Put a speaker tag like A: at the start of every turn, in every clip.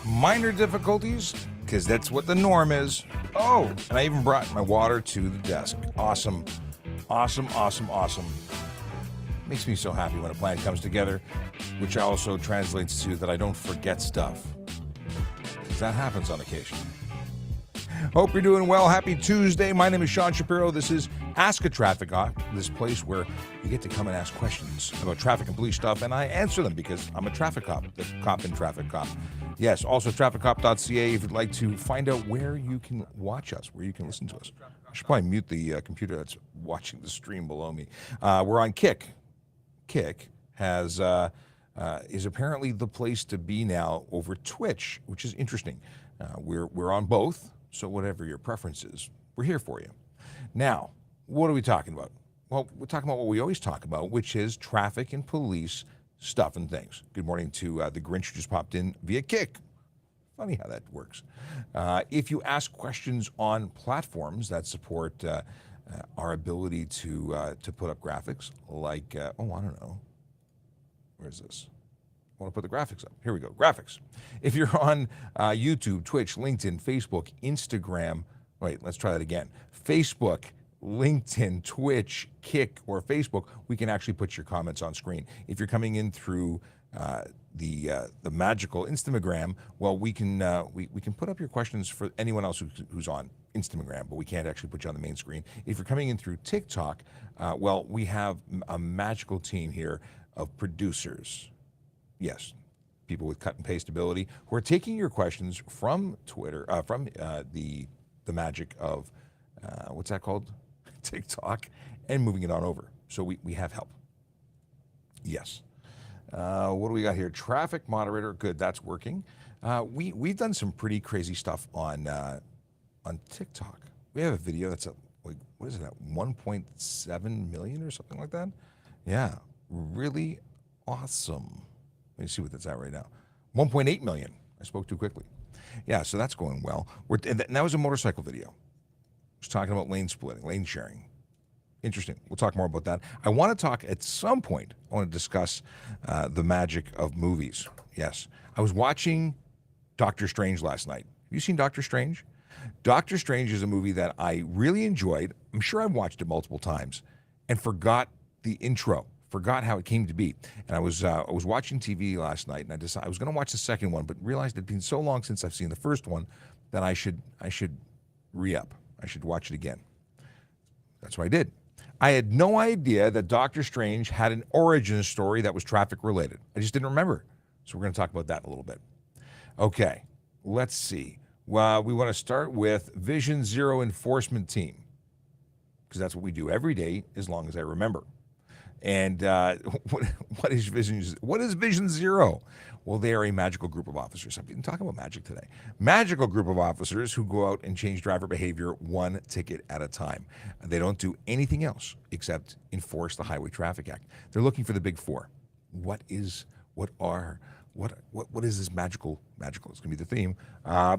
A: minor difficulties, because that's what the norm is. Oh, and I even brought my water to the desk. Awesome. Awesome, awesome, awesome. Makes me so happy when a plan comes together, which also translates to that I don't forget stuff. Because that happens on occasion. Hope you're doing well. Happy Tuesday. My name is Sean Shapiro. This is Ask a Traffic Cop, this place where you get to come and ask questions about traffic and police stuff, and I answer them because I'm a traffic cop, the cop and traffic cop. Yes, also trafficcop.ca if you'd like to find out where you can watch us, where you can listen to us. I should probably mute the computer that's watching the stream below me. We're on Kick. Kick has is apparently the place to be now over Twitch, which is interesting. We're on both. So whatever your preference is, we're here for you. Now, what are we talking about? Well, we're talking about what we always talk about, which is traffic and police stuff and things. Good morning to the Grinch who just popped in via Kick. Funny how that works. If you ask questions on platforms that support our ability to put up graphics, like, I don't know. Where's this? I want to put the graphics up. Here we go. Graphics. If you're on YouTube, Twitch, LinkedIn, Facebook, Instagram, wait, let's try that again. Facebook, LinkedIn, Twitch, Kick, or Facebook, we can actually put your comments on screen. If you're coming in through the magical Instagram, well, we can put up your questions for anyone else who's on Instagram, but we can't actually put you on the main screen. If you're coming in through TikTok, well, we have a magical team here of producers. Yes, people with cut and paste ability who are taking your questions from Twitter, from the magic of, what's that called? TikTok, and moving it on over. So we have help. Yes. What do we got here? Traffic moderator. Good, that's working. We've done some pretty crazy stuff on TikTok. We have a video that's like, what is it at 1.7 million or something like that? Yeah, really awesome. Let me see what that's at right now. 1.8 million. I spoke too quickly. Yeah, so that's going well. And that was a motorcycle video. Just talking about lane splitting, lane sharing. Interesting. We'll talk more about that. I want to talk at some point, I want to discuss the magic of movies. Yes. I was watching Doctor Strange last night. Have you seen Doctor Strange? Doctor Strange is a movie that I really enjoyed. I'm sure I've watched it multiple times and forgot the intro. Forgot how it came to be. And I was watching TV last night, and I decided I was going to watch the second one, but realized it'd been so long since I've seen the first one that I should re-up. I should watch it again. That's what I did. I had no idea that Doctor Strange had an origin story that was traffic related. I just didn't remember. So we're going to talk about that in a little bit. Okay, let's see. Well, we want to start with Vision Zero Enforcement Team, because that's what we do every day as long as I remember. And what is Vision Zero? Well, they are a magical group of officers. I've been talking about magic today. Magical group of officers who go out and change driver behavior one ticket at a time. They don't do anything else except enforce the Highway Traffic Act. They're looking for the big four. What is this magical? It's going to be the theme.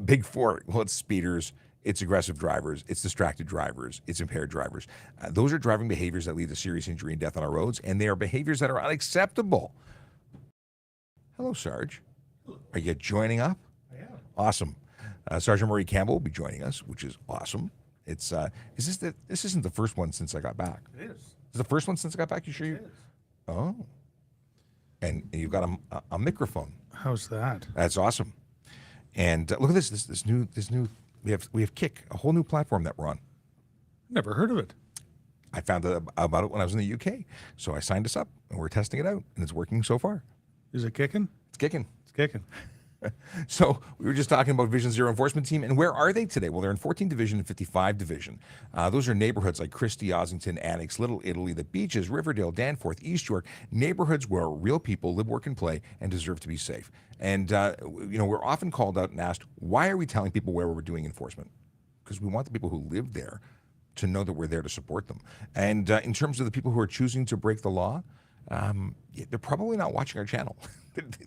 A: Big four. Well, it's speeders. It's aggressive drivers, it's distracted drivers, it's impaired drivers. Those are driving behaviors that lead to serious injury and death on our roads, and they are behaviors that are unacceptable. Hello, Sarge. Are you joining up?
B: I am.
A: Awesome. Sergeant Murray Campbell will be joining us, which is awesome. It's this isn't the first one since I got back.
B: It is.
A: Is the first one since I got back? You sure?
B: It is.
A: Oh. And you've got a microphone.
B: How's that?
A: That's awesome. And look at this new. We have Kick, a whole new platform that we're on.
B: Never heard of it.
A: I found out about it when I was in the UK. So I signed us up, and we're testing it out, and it's working so far.
B: Is it kicking?
A: It's kicking.
B: It's kicking.
A: So we were just talking about Vision Zero Enforcement Team, and where are they today? Well, they're in 14th Division and 55 Division. Those are neighborhoods like Christie, Ossington, Annex, Little Italy, the Beaches, Riverdale, Danforth, East York, neighborhoods where real people live, work, and play and deserve to be safe. And, we're often called out and asked, why are we telling people where we're doing enforcement? Because we want the people who live there to know that we're there to support them. And in terms of the people who are choosing to break the law, they're probably not watching our channel.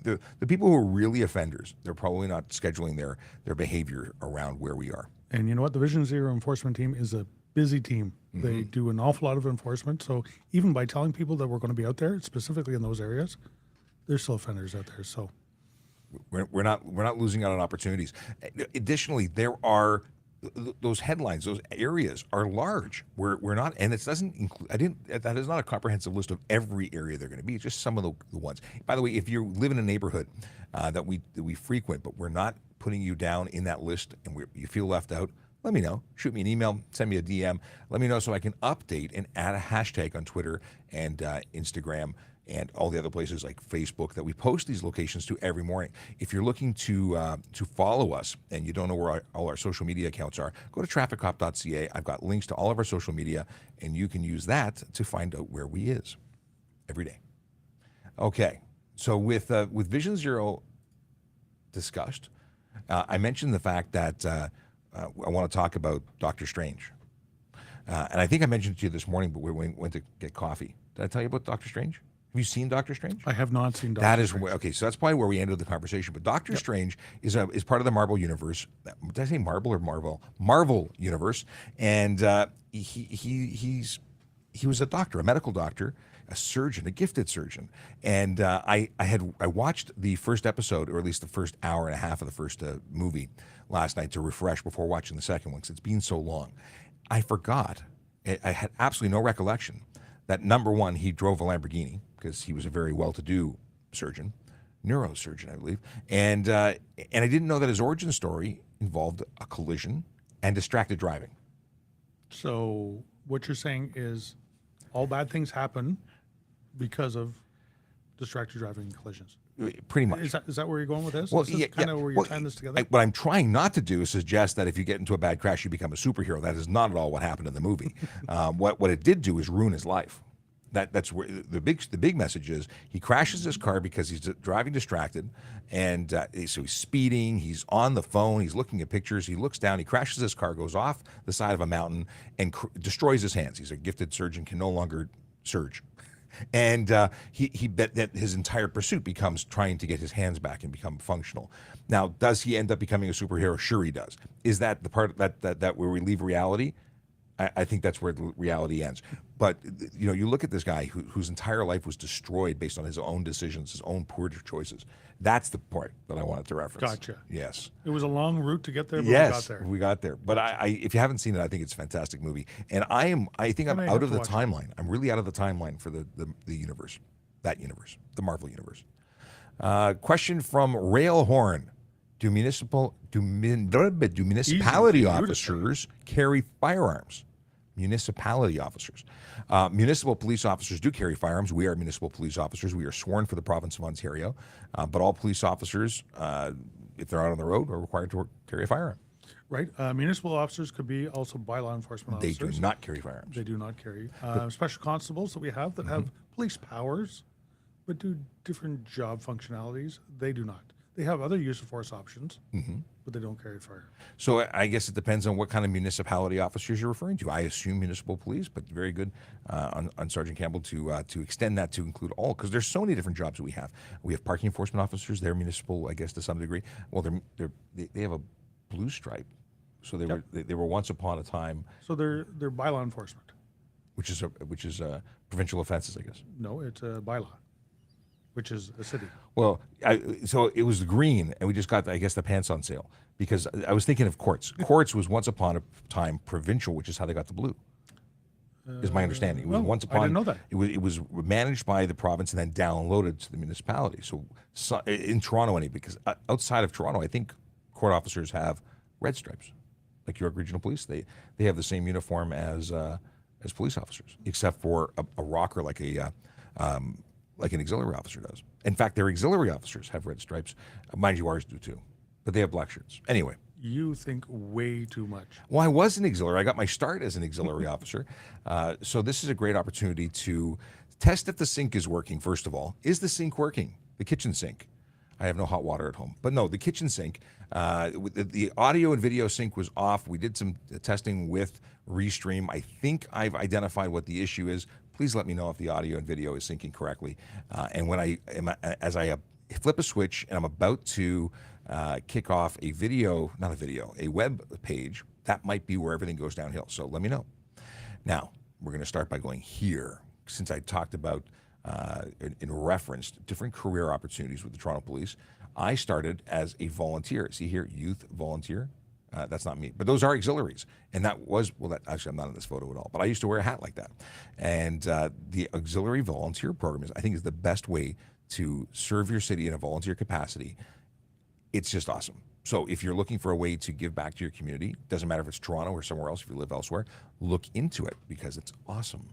A: The people who are really offenders, they're probably not scheduling their behavior around where we are.
B: And you know what? The Vision Zero Enforcement Team is a busy team. Mm-hmm. They do an awful lot of enforcement. So even by telling people that we're going to be out there, specifically in those areas, there's still offenders out there. So
A: We're not losing out on opportunities. Additionally, there are those headlines, those areas are large. We're not, and it doesn't include. That is not a comprehensive list of every area they're going to be. It's just some of the ones. By the way, if you live in a neighborhood that we frequent, but we're not putting you down in that list, and you feel left out, let me know. Shoot me an email, send me a DM. Let me know so I can update and add a hashtag on Twitter and Instagram and all the other places like Facebook that we post these locations to every morning. If you're looking to follow us and you don't know where all our social media accounts are, go to trafficcop.ca. I've got links to all of our social media, and you can use that to find out where we is every day. Okay, so with Vision Zero discussed, I mentioned the fact that I want to talk about Doctor Strange. And I think I mentioned it to you this morning, but we went to get coffee. Did I tell you about Doctor Strange? Have you seen Doctor Strange?
B: I have not seen Doctor Strange.
A: Okay, so that's probably where we ended the conversation. But Doctor Strange is part of the Marvel universe. Did I say Marvel or Marvel? Marvel universe, and he was a doctor, a medical doctor, a surgeon, a gifted surgeon. And I watched the first episode, or at least the first hour and a half of the first movie last night to refresh before watching the second one, because it's been so long. I forgot. I had absolutely no recollection that, number one, he drove a Lamborghini because he was a very well-to-do surgeon, neurosurgeon, I believe. And I didn't know that his origin story involved a collision and distracted driving.
B: So what you're saying is all bad things happen because of distracted driving and collisions.
A: Pretty much.
B: Is that where you're going with this?
A: Well,
B: Is this kind of where you're tying this together?
A: What I'm trying not to do is suggest that if you get into a bad crash, you become a superhero. That is not at all what happened in the movie. What it did do is ruin his life. That's where the big message is. He crashes his car because he's driving distracted, and so he's speeding. He's on the phone. He's looking at pictures. He looks down. He crashes his car, goes off the side of a mountain, and destroys his hands. He's a gifted surgeon, can no longer surge. And he bet that his entire pursuit becomes trying to get his hands back and become functional. Now, does he end up becoming a superhero? Sure, he does. Is that the part that where we leave reality? I think that's where reality ends. But you look at this guy whose entire life was destroyed based on his own decisions, his own poor choices. That's the part that I wanted to reference.
B: Gotcha.
A: Yes.
B: It was a long route to get there, but
A: yes,
B: we got there.
A: We got there. But if you haven't seen it, I think it's a fantastic movie. And I think I'm out of the timeline. I'm really out of the timeline for the universe, the Marvel universe. Question from Railhorn. Do municipality officers carry firearms? Municipality officers. Municipal police officers do carry firearms. We are municipal police officers. We are sworn for the province of Ontario. But all police officers, if they're out on the road, are required to carry a firearm.
B: Right. Municipal officers could be also by law enforcement officers.
A: They do not carry firearms.
B: They do not carry. Special constables that we have that have police powers but do different job functionalities, they do not. They have other use of force options, but they don't carry fire.
A: So I guess it depends on what kind of municipality officers you're referring to. I assume municipal police, but very good on Sergeant Campbell to extend that to include all, because there's so many different jobs that we have. We have parking enforcement officers. They're municipal, I guess, to some degree. Well, they have a blue stripe, so they were once upon a time.
B: So they're by law enforcement,
A: which is provincial offenses, I guess.
B: No, it's a bylaw, which is a city.
A: Well, so it was the green, and we just got, I guess, the pants on sale, because I was thinking of courts. Courts was once upon a time provincial, which is how they got the blue. Is my understanding. It was once upon.
B: I didn't know that.
A: It was managed by the province and then downloaded to the municipality. So in Toronto, anyway, because outside of Toronto, I think court officers have red stripes, like York Regional Police. They have the same uniform as police officers, except for a rocker like an auxiliary officer does. In fact, their auxiliary officers have red stripes. Mind you, ours do too. But they have black shirts. Anyway.
B: You think way too much.
A: Well, I was an auxiliary. I got my start as an auxiliary officer. So this is a great opportunity to test if the sink is working, first of all. Is the sink working? The kitchen sink. I have no hot water at home. But no, the kitchen sink. The audio and video sync was off. We did some testing with Restream. I think I've identified what the issue is. Please let me know if the audio and video is syncing correctly. And when as I flip a switch and I'm about to kick off a web page, that might be where everything goes downhill. So let me know. Now, we're going to start by going here, since I talked about, in reference, different career opportunities with the Toronto Police. I started as a volunteer. See here, youth volunteer. That's not me, but those are auxiliaries, and that was actually, I'm not in this photo at all, but I used to wear a hat like that. And the auxiliary volunteer program I think, is the best way to serve your city in a volunteer capacity. It's just awesome. So if you're looking for a way to give back to your community, doesn't matter if it's Toronto or somewhere else, if you live elsewhere, look into it because it's awesome.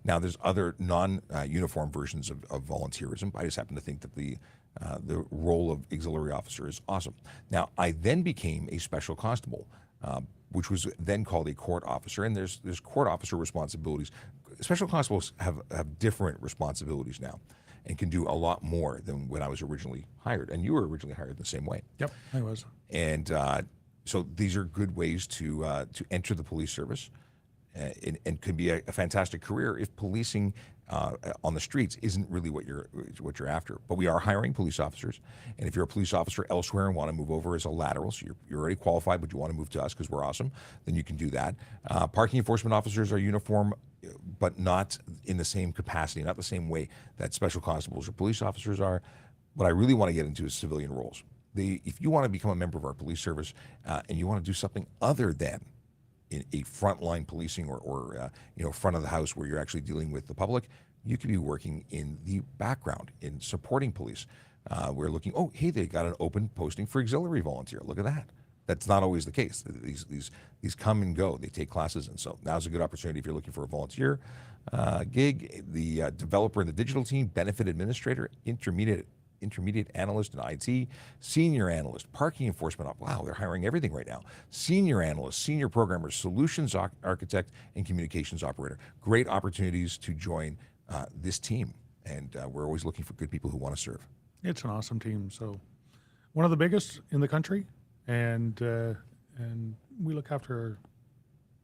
A: Now, there's other non-uniform versions of volunteerism. I just happen to think that the role of auxiliary officer is awesome. Now, I then became a special constable, which was then called a court officer, and there's court officer responsibilities. Special constables have different responsibilities now and can do a lot more than when I was originally hired. And you were originally hired the same way.
B: Yep, I was.
A: And so these are good ways to enter the police service. And could be a fantastic career if policing on the streets isn't really what you're after. But we are hiring police officers, and if you're a police officer elsewhere and want to move over as a lateral, so you're already qualified, but you want to move to us because we're awesome, then you can do that. Parking enforcement officers are uniform, but not in the same capacity, not the same way that special constables or police officers are. What I really want to get into is civilian roles. If you want to become a member of our police service and you want to do something other than in a frontline policing or front of the house where you're actually dealing with the public, you could be working in the background in supporting police. We're looking, hey, they got an open posting for auxiliary volunteer. Look at that. That's not always the case. These come and go. They take classes, and so now's a good opportunity if you're looking for a volunteer gig. The developer in the digital team, benefit administrator, intermediate analyst in IT, senior analyst, parking enforcement. Wow, they're hiring everything right now. Senior analyst, senior programmer, solutions architect, and communications operator. Great opportunities to join this team, and we're always looking for good people who want to serve.
B: It's an awesome team. So one of the biggest in the country, and we look after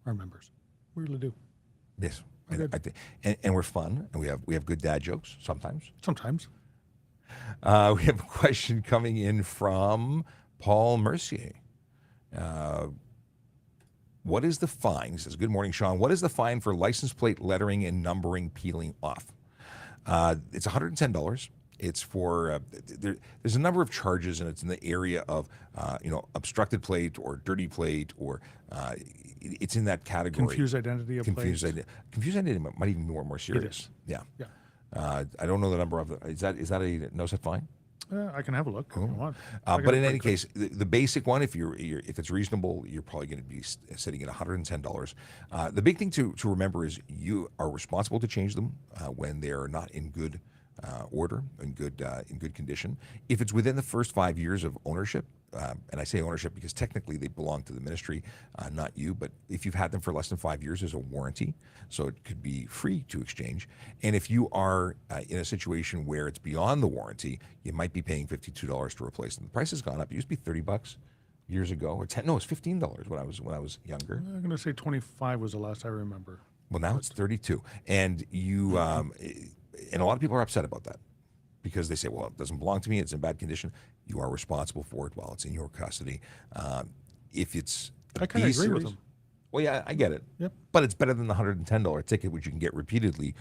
B: our members. We really do.
A: Yes, I think, and we're fun, and we have good dad jokes sometimes.
B: Sometimes.
A: We have a question coming in from Paul Mercier. What is the fine? He says, good morning, Sean. What is the fine for license plate lettering and numbering peeling off? It's $110. It's for, there's a number of charges, and it's in the area of, obstructed plate or dirty plate, or it's in that category.
B: Confused identity of plates.
A: Confused identity might even be more serious.
B: It is.
A: Yeah.
B: Yeah.
A: I don't know the number of is that a no set fine?
B: I can have a look if you want.
A: But in any case, the basic one, if if it's reasonable, you're probably going to be sitting at $110. The big thing to remember is you are responsible to change them when they are not in good order, in good condition. If it's within the first 5 years of ownership, and I say ownership because technically they belong to the ministry, not you, but if you've had them for less than 5 years, there's a warranty, so it could be free to exchange. And if you are in a situation where it's beyond the warranty, you might be paying $52 to replace them. The price has gone up. It used to be $30 years ago, or $10. No, it's $15 when I was younger.
B: I'm going to say 25 was the last I remember.
A: Well, now it's 32, and you and a lot of people are upset about that, because they say, well, it doesn't belong to me, it's in bad condition. You are responsible for it while it's in your custody. If it's
B: I kind of agree with them.
A: Well, yeah, I get it.
B: Yep.
A: But it's better than the $110 ticket, which you can get repeatedly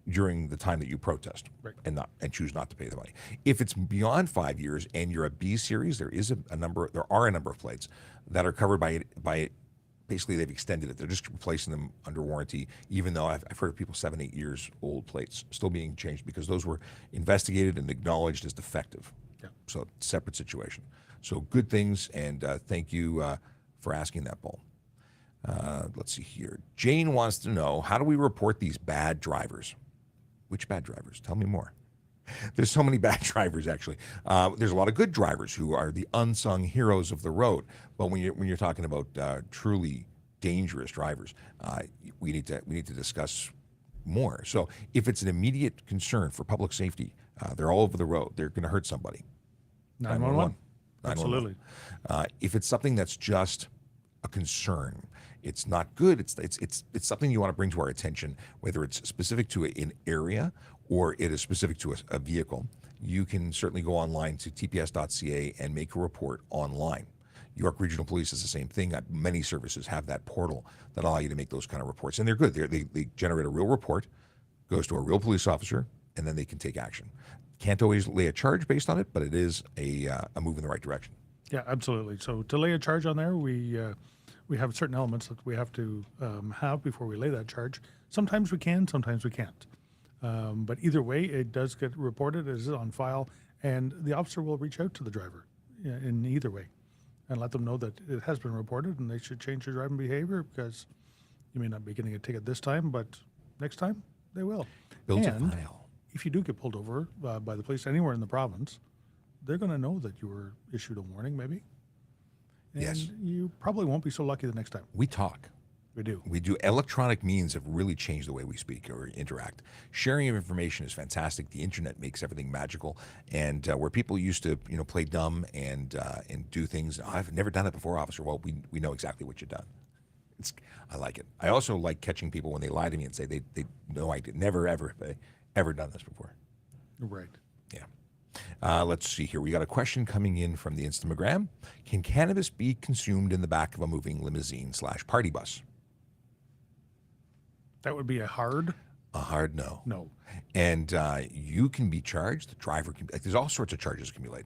A: during the time that you protest,
B: right,
A: and choose not to pay the money. If it's beyond 5 years and you're a B series, there are a number of plates that are covered by it. Basically, they've extended it. They're just replacing them under warranty, even though I've heard of people 7-8 years old plates still being changed because those were investigated and acknowledged as defective.
B: Yeah.
A: So separate situation. So good things, and thank you for asking that, Paul. Let's see here. Jane wants to know, how do we report these bad drivers? Which bad drivers? Tell me more. There's so many bad drivers, actually. There's a lot of good drivers who are the unsung heroes of the road. But when you're talking about truly dangerous drivers, we need to discuss more. So if it's an immediate concern for public safety, they're all over the road. They're going to hurt somebody.
B: 911. Absolutely.
A: If it's something that's just a concern, it's not good. It's something you want to bring to our attention, whether it's specific to an area or it is specific to a vehicle. You can certainly go online to tps.ca and make a report online. York Regional Police is the same thing. Many services have that portal that allow you to make those kind of reports, and they're good. They generate a real report, goes to a real police officer, and then they can take action. Can't always lay a charge based on it, but it is a move in the right direction.
B: Yeah, absolutely. So to lay a charge on there, we have certain elements that we have to have before we lay that charge. Sometimes we can, sometimes we can't. But either way, it does get reported, it is on file, and the officer will reach out to the driver in either way and let them know that it has been reported and they should change their driving behavior, because you may not be getting a ticket this time, but next time they will.
A: Builds a
B: And
A: file.
B: if you do get pulled over by the police anywhere in the province, they're going to know that you were issued a warning, maybe. And
A: Yes.
B: you probably won't be so lucky the next time.
A: We talk.
B: We do.
A: We do. Electronic means have really changed the way we speak or interact. Sharing of information is fantastic. The internet makes everything magical. And where people used to, play dumb and do things, I've never done it before, officer. Well, we know exactly what you've done. I like it. I also like catching people when they lie to me and say they know I did never ever done this before.
B: Right.
A: Yeah. Let's see here. We got a question coming in from the Instagram. Can cannabis be consumed in the back of a moving limousine/party bus?
B: That would be a hard
A: A hard no.
B: no.
A: And you can be charged. The driver can. There's all sorts of charges accumulate.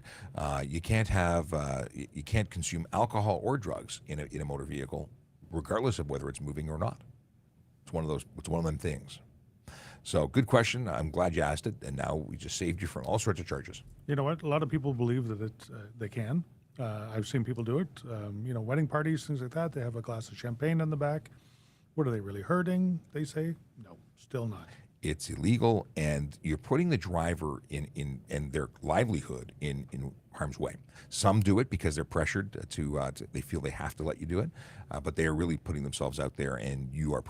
A: You can't have. You can't consume alcohol or drugs in a motor vehicle, regardless of whether it's moving or not. It's one of those. It's one of them things. So good question. I'm glad you asked it, and now we just saved you from all sorts of charges.
B: You know what? A lot of people believe that they can. I've seen people do it. Wedding parties, things like that. They have a glass of champagne in the back. What are they really hurting? They say no, still not.
A: It's illegal, and you're putting the driver in their livelihood in harm's way. Some do it because they're pressured to they feel they have to let you do it, but they are really putting themselves out there, and you are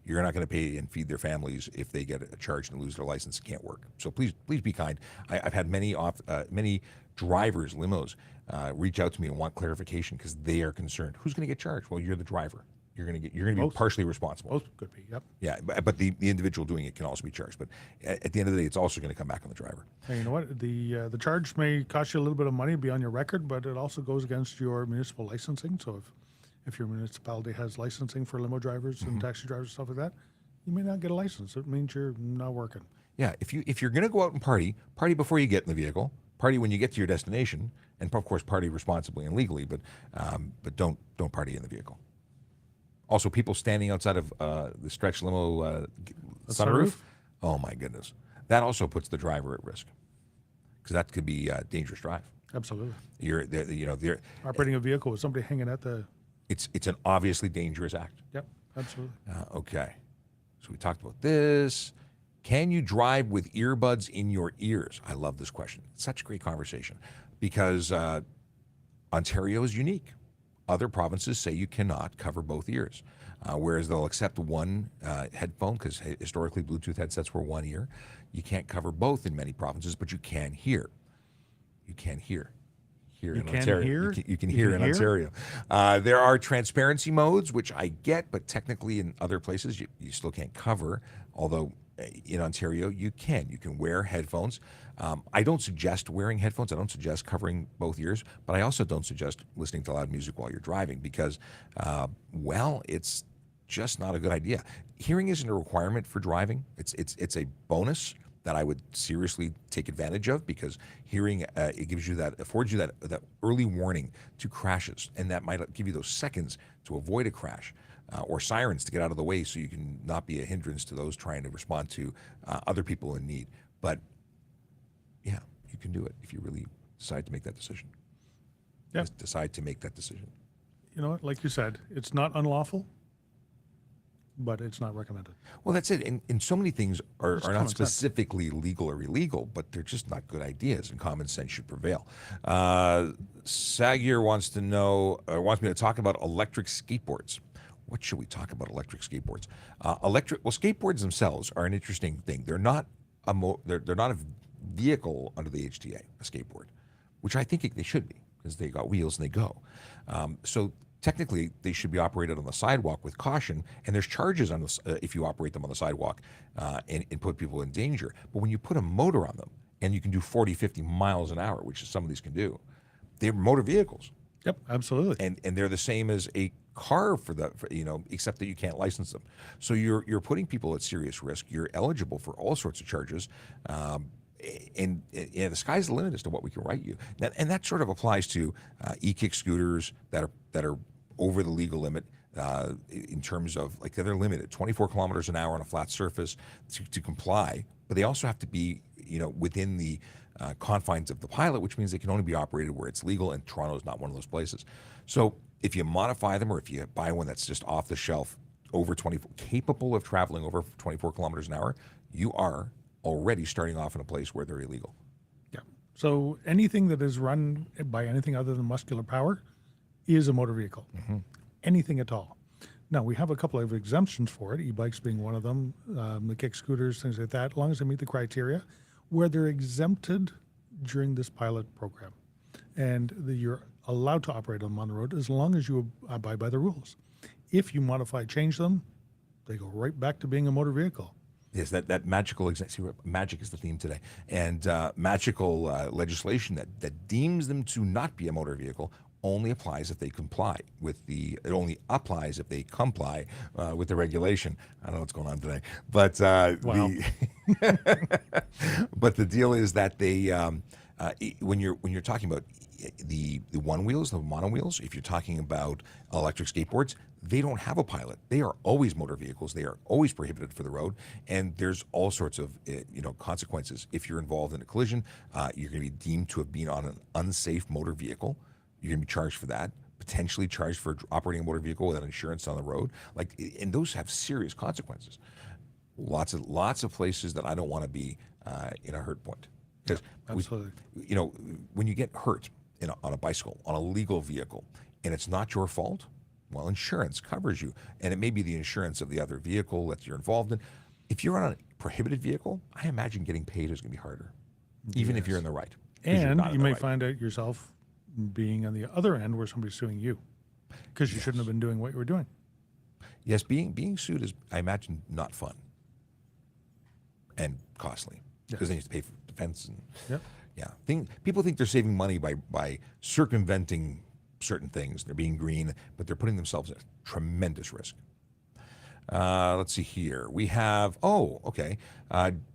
A: you're not going to pay and feed their families if they get a charge and lose their license. It can't work. So please be kind. I've had many drivers, limos, reach out to me and want clarification because they are concerned. Who's going to get charged? Well, you're the driver. You're going to be partially responsible.
B: Both could be, yep.
A: Yeah, but the individual doing it can also be charged. But at the end of the day, it's also going to come back on the driver.
B: And you know what? The charge may cost you a little bit of money, be on your record, but it also goes against your municipal licensing. So if your municipality has licensing for limo drivers and taxi drivers and stuff like that, you may not get a license. It means you're not working.
A: Yeah, if you're going to go out and party before you get in the vehicle, party when you get to your destination, and of course party responsibly and legally, but don't party in the vehicle. Also, people standing outside of the stretch limo sunroof. Oh my goodness, that also puts the driver at risk because that could be a dangerous drive.
B: Absolutely.
A: They're
B: Operating a vehicle with somebody hanging at the.
A: It's an obviously dangerous act.
B: Yep, absolutely.
A: Okay, so we talked about this. Can you drive with earbuds in your ears? I love this question. It's such a great conversation because Ontario is unique. Other provinces say you cannot cover both ears, whereas they'll accept one headphone because historically Bluetooth headsets were one ear. You can't cover both in many provinces, but you can hear. You can hear. Here in Ontario. You can hear in Ontario. There are transparency modes, which I get, but technically in other places you still can't cover, although in Ontario you can. You can wear headphones. I don't suggest wearing headphones. I don't suggest covering both ears, but I also don't suggest listening to loud music while you're driving because, it's just not a good idea. Hearing isn't a requirement for driving. It's a bonus that I would seriously take advantage of because hearing affords you that early warning to crashes, and that might give you those seconds to avoid a crash. Or sirens to get out of the way so you can not be a hindrance to those trying to respond to other people in need. But yeah, you can do it if you really decide to make that decision.
B: Yeah.
A: Just decide to make that decision.
B: You know what? Like you said, it's not unlawful, but it's not recommended.
A: Well, that's it. And so many things are
B: common
A: not
B: sense.
A: specifically legal or illegal, but they're just not good ideas, and common sense should prevail. Sagir wants me to talk about electric skateboards. What should we talk about electric skateboards? Skateboards themselves are an interesting thing. They're not they're not a vehicle under the HTA, a skateboard, which I think they should be because they got wheels and they go. So technically, they should be operated on the sidewalk with caution, and there's charges on if you operate them on the sidewalk and put people in danger. But when you put a motor on them, and you can do 40, 50 miles an hour, which some of these can do, they're motor vehicles.
B: Yep, absolutely.
A: And they're the same as a car except that you can't license them. So you're putting people at serious risk. You're eligible for all sorts of charges. and yeah, the sky's the limit as to what we can write you. And that sort of applies to e-kick scooters that are over the legal limit. In terms of like they're limited 24 kilometers an hour on a flat surface to comply, but they also have to be within the confines of the pilot, which means they can only be operated where it's legal, and Toronto is not one of those places. So if you modify them or if you buy one that's just off the shelf over 24, capable of traveling over 24 kilometers an hour, you are already starting off in a place where they're illegal.
B: Yeah. So anything that is run by anything other than muscular power is a motor vehicle.
A: Mm-hmm.
B: Anything at all. Now, we have a couple of exemptions for it, e-bikes being one of them, the kick scooters, things like that, as long as they meet the criteria, where they're exempted during this pilot program. And you're allowed to operate them on the road as long as you abide by the rules. If you modify, change them, they go right back to being a motor vehicle.
A: Yes, that magical, magic is the theme today, and magical legislation that deems them to not be a motor vehicle only applies if they comply with it only applies if they comply with the regulation. I don't know what's going on today, but
B: Wow.
A: but the deal is that they when you're talking about the one wheels, the mono wheels, if you're talking about electric skateboards, they don't have a pilot. They are always motor vehicles. They are always prohibited for the road, and there's all sorts of consequences. If you're involved in a collision, you're going to be deemed to have been on an unsafe motor vehicle. You're going to be charged for that, potentially charged for operating a motor vehicle without insurance on the road. And those have serious consequences. Lots of places that I don't want to be in a hurt point. Because
B: Absolutely.
A: when you get hurt on a bicycle, on a legal vehicle, and it's not your fault, well, insurance covers you. And it may be the insurance of the other vehicle that you're involved in. If you're on a prohibited vehicle, I imagine getting paid is going to be harder, even if you're in the right. 'Cause you're
B: And
A: not in
B: you
A: the
B: may
A: right.
B: find out yourself being on the other end where somebody's suing you because you shouldn't have been doing what you were doing.
A: Yes, being sued is, I imagine, not fun and costly because they have to pay for defense and
B: Yep.
A: yeah. People think they're saving money by circumventing certain things. They're being green, but they're putting themselves at tremendous risk. Let's see here. We have okay.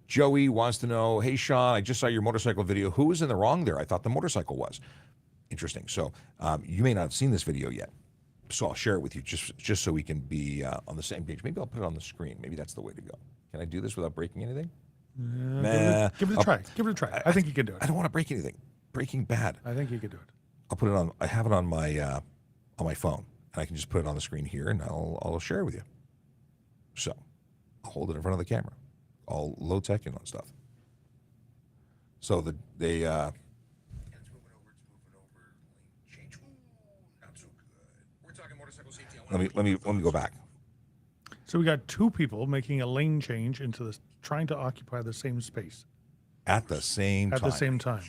A: Joey wants to know, hey Sean, I just saw your motorcycle video. Who was in the wrong there? I thought the motorcycle was. Interesting. So you may not have seen this video yet, so I'll share it with you just so we can be on the same page. Maybe I'll put it on the screen. Maybe that's the way to go. Can I do this without breaking anything?
B: Give it a try. Give it a try. I think you can do it.
A: I don't want to break anything. Breaking bad.
B: I think you can do it.
A: I'll put it on. I have it on my phone, and I can just put it on the screen here, and I'll share it with you. So I'll hold it in front of the camera, all low tech and stuff. So they. Let me go back.
B: So we got two people making a lane change into this, trying to occupy the same space
A: At the same
B: at
A: time.
B: the same time.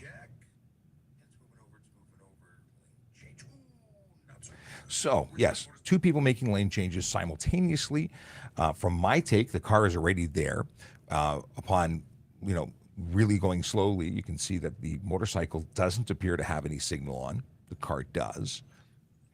A: So, yes, two people making lane changes simultaneously. From my take, the car is already there. Upon, really going slowly, you can see that the motorcycle doesn't appear to have any signal on. The car does.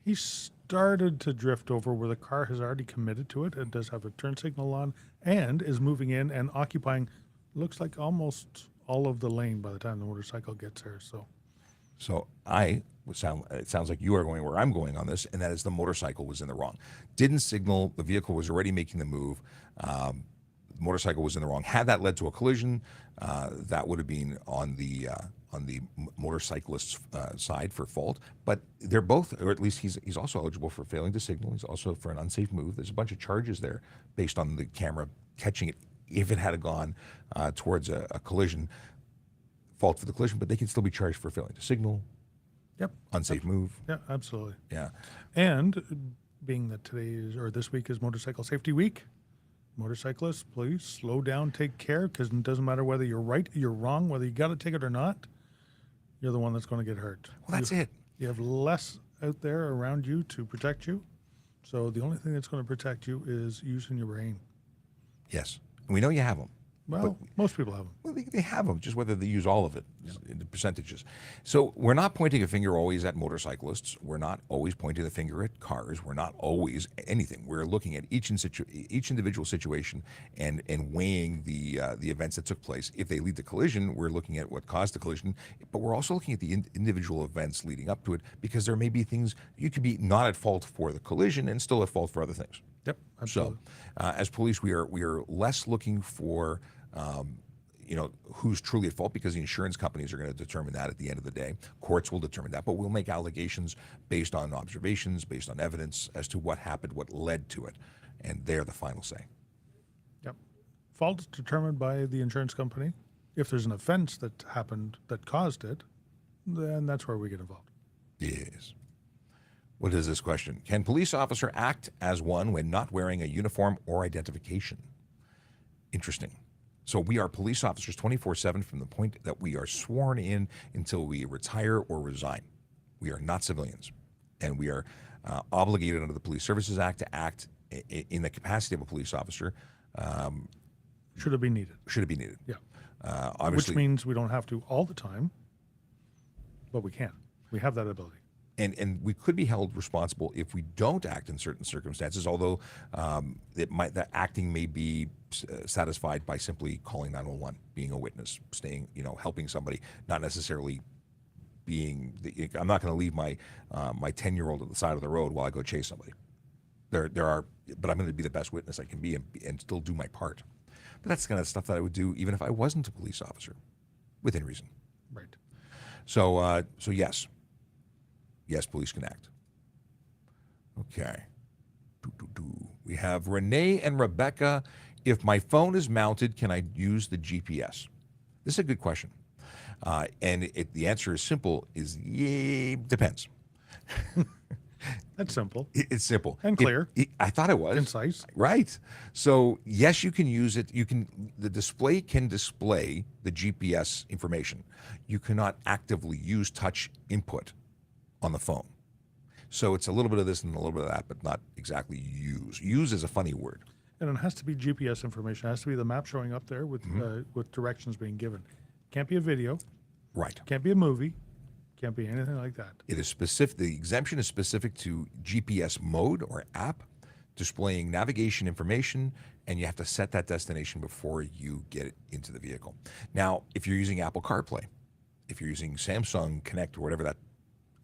B: He started to drift over where the car has already committed to it and does have a turn signal on and is moving in and occupying, looks like almost all of the lane by the time the motorcycle gets there.
A: So it sounds like you are going where I'm going on this, and that is the motorcycle was in the wrong. Didn't signal, the vehicle was already making the move. The motorcycle was in the wrong. Had that led to a collision, that would have been on the motorcyclist's side for fault. But they're both, or at least he's also eligible for failing to signal. He's also for an unsafe move. There's a bunch of charges there based on the camera catching it if it had gone towards a collision, fault for the collision, but they can still be charged for failing to signal.
B: Yep.
A: Unsafe move.
B: Yeah, absolutely.
A: Yeah.
B: And being that this week is Motorcycle Safety Week, motorcyclists, please slow down, take care, because it doesn't matter whether you're right, you're wrong, whether you got a ticket or not, you're the one that's going to get hurt.
A: Well, that's it.
B: You have less out there around you to protect you. So the only thing that's going to protect you is using your brain.
A: Yes. And we know you have them.
B: Well, most people have them.
A: Well, they have them, just whether they use all of it, in the percentages. So we're not pointing a finger always at motorcyclists. We're not always pointing the finger at cars. We're not always anything. We're looking at each individual situation and weighing the events that took place. If they lead to collision, we're looking at what caused the collision, but we're also looking at the individual events leading up to it, because there may be things you could be not at fault for the collision and still at fault for other things.
B: Yep, absolutely.
A: So, as police, we are less looking for who's truly at fault, because the insurance companies are going to determine that at the end of the day. Courts will determine that, but we'll make allegations based on observations, based on evidence as to what happened, what led to it, and they're the final say.
B: Yep. Fault is determined by the insurance company. If there's an offense that happened that caused it, then that's where we get involved.
A: Yes. What is this question? Can police officer act as one when not wearing a uniform or identification? Interesting. So we are police officers 24/7 from the point that we are sworn in until we retire or resign. We are not civilians, and we are obligated under the Police Services Act to act in the capacity of a police officer.
B: Should it be needed?
A: Should it be needed?
B: Yeah.
A: Obviously,
B: Which means we don't have to all the time, but we can. We have that ability.
A: and we could be held responsible if we don't act in certain circumstances, although that acting may be satisfied by simply calling 911, being a witness, helping somebody, not necessarily I'm not going to leave my 10-year-old at the side of the road while I go chase somebody. But I'm going to be the best witness I can be and still do my part. But that's the kind of stuff that I would do even if I wasn't a police officer, within reason.
B: Right.
A: So yes. Yes, police can act. Okay. We have Renee and Rebecca. If my phone is mounted, can I use the GPS? This is a good question. And the answer is simple, depends.
B: That's simple.
A: It's simple.
B: And clear.
A: I thought it was.
B: Concise.
A: Right. So yes, you can use it. The display can display the GPS information. You cannot actively use touch input on the phone. So it's a little bit of this and a little bit of that, but not exactly use. Use is a funny word.
B: And it has to be GPS information. It has to be the map showing up there with directions being given. Can't be a video.
A: Right.
B: Can't be a movie. Can't be anything like that.
A: It is specific. The exemption is specific to GPS mode or app, displaying navigation information, and you have to set that destination before you get it into the vehicle. Now, if you're using Apple CarPlay, if you're using Samsung Connect or whatever that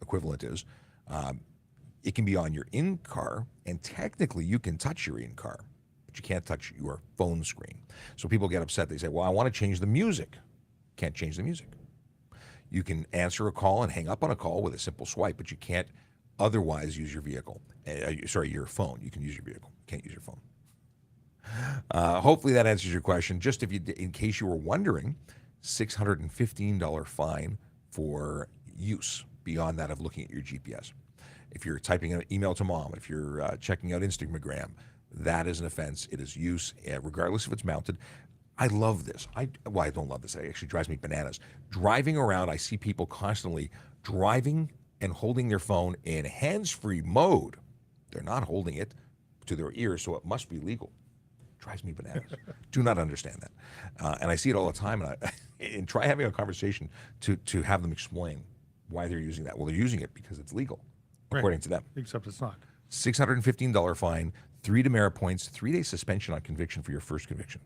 A: equivalent is, it can be on your in-car, and technically you can touch your in-car, but you can't touch your phone screen. So people get upset. They say, well, I want to change the music. Can't change the music. You can answer a call and hang up on a call with a simple swipe, but you can't otherwise use your vehicle. Your phone. You can use your vehicle. You can't use your phone. Hopefully that answers your question. Just in case you were wondering, $615 fine for use beyond that of looking at your GPS. If you're typing an email to mom, if you're checking out Instagram, that is an offense. It is use, regardless if it's mounted. I love this. I don't love this. It actually drives me bananas. Driving around, I see people constantly driving and holding their phone in hands-free mode. They're not holding it to their ears, so it must be legal. Drives me bananas. Do not understand that. And I see it all the time, and try having a conversation to have them explain why they're using that. Well, they're using it because it's legal, according to them.
B: Except it's not.
A: $615 fine, 3 demerit points, 3-day suspension on conviction for your first conviction.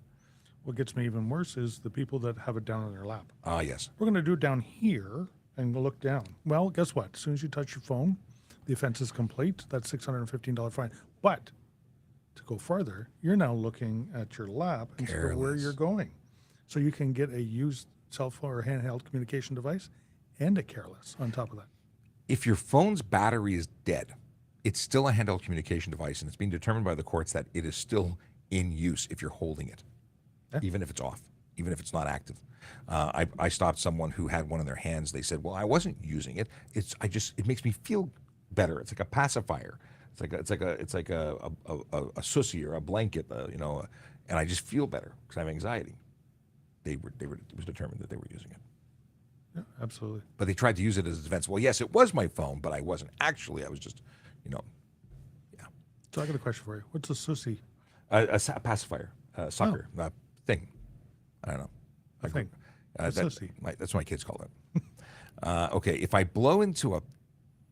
B: What gets me even worse is the people that have it down on their lap.
A: Ah, yes.
B: We're going to do it down here and we'll look down. Well, guess what? As soon as you touch your phone, the offense is complete. That's $615 fine. But to go farther, you're now looking at your lap instead of where you're going. So you can get a used cell phone or handheld communication device and a careless on top of that.
A: If your phone's battery is dead, it's still a handheld communication device, and it's being determined by the courts that it is still in use if you're holding it. Yeah. Even if it's off, even if it's not active. I stopped someone who had one in their hands. They said, well, I wasn't using it. It makes me feel better. It's like a pacifier. It's like a sussy or a blanket, and I just feel better because I have anxiety. It was determined that they were using it.
B: Yeah, absolutely.
A: But they tried to use it as a defense. Well, yes, it was my phone, but I wasn't. Actually, I was just, yeah.
B: So I got a question for you. What's a sussy?
A: A pacifier, soccer thing. I don't know.
B: I think.
A: That,
B: Sissy.
A: that's what my kids call it. Okay, if I blow into a,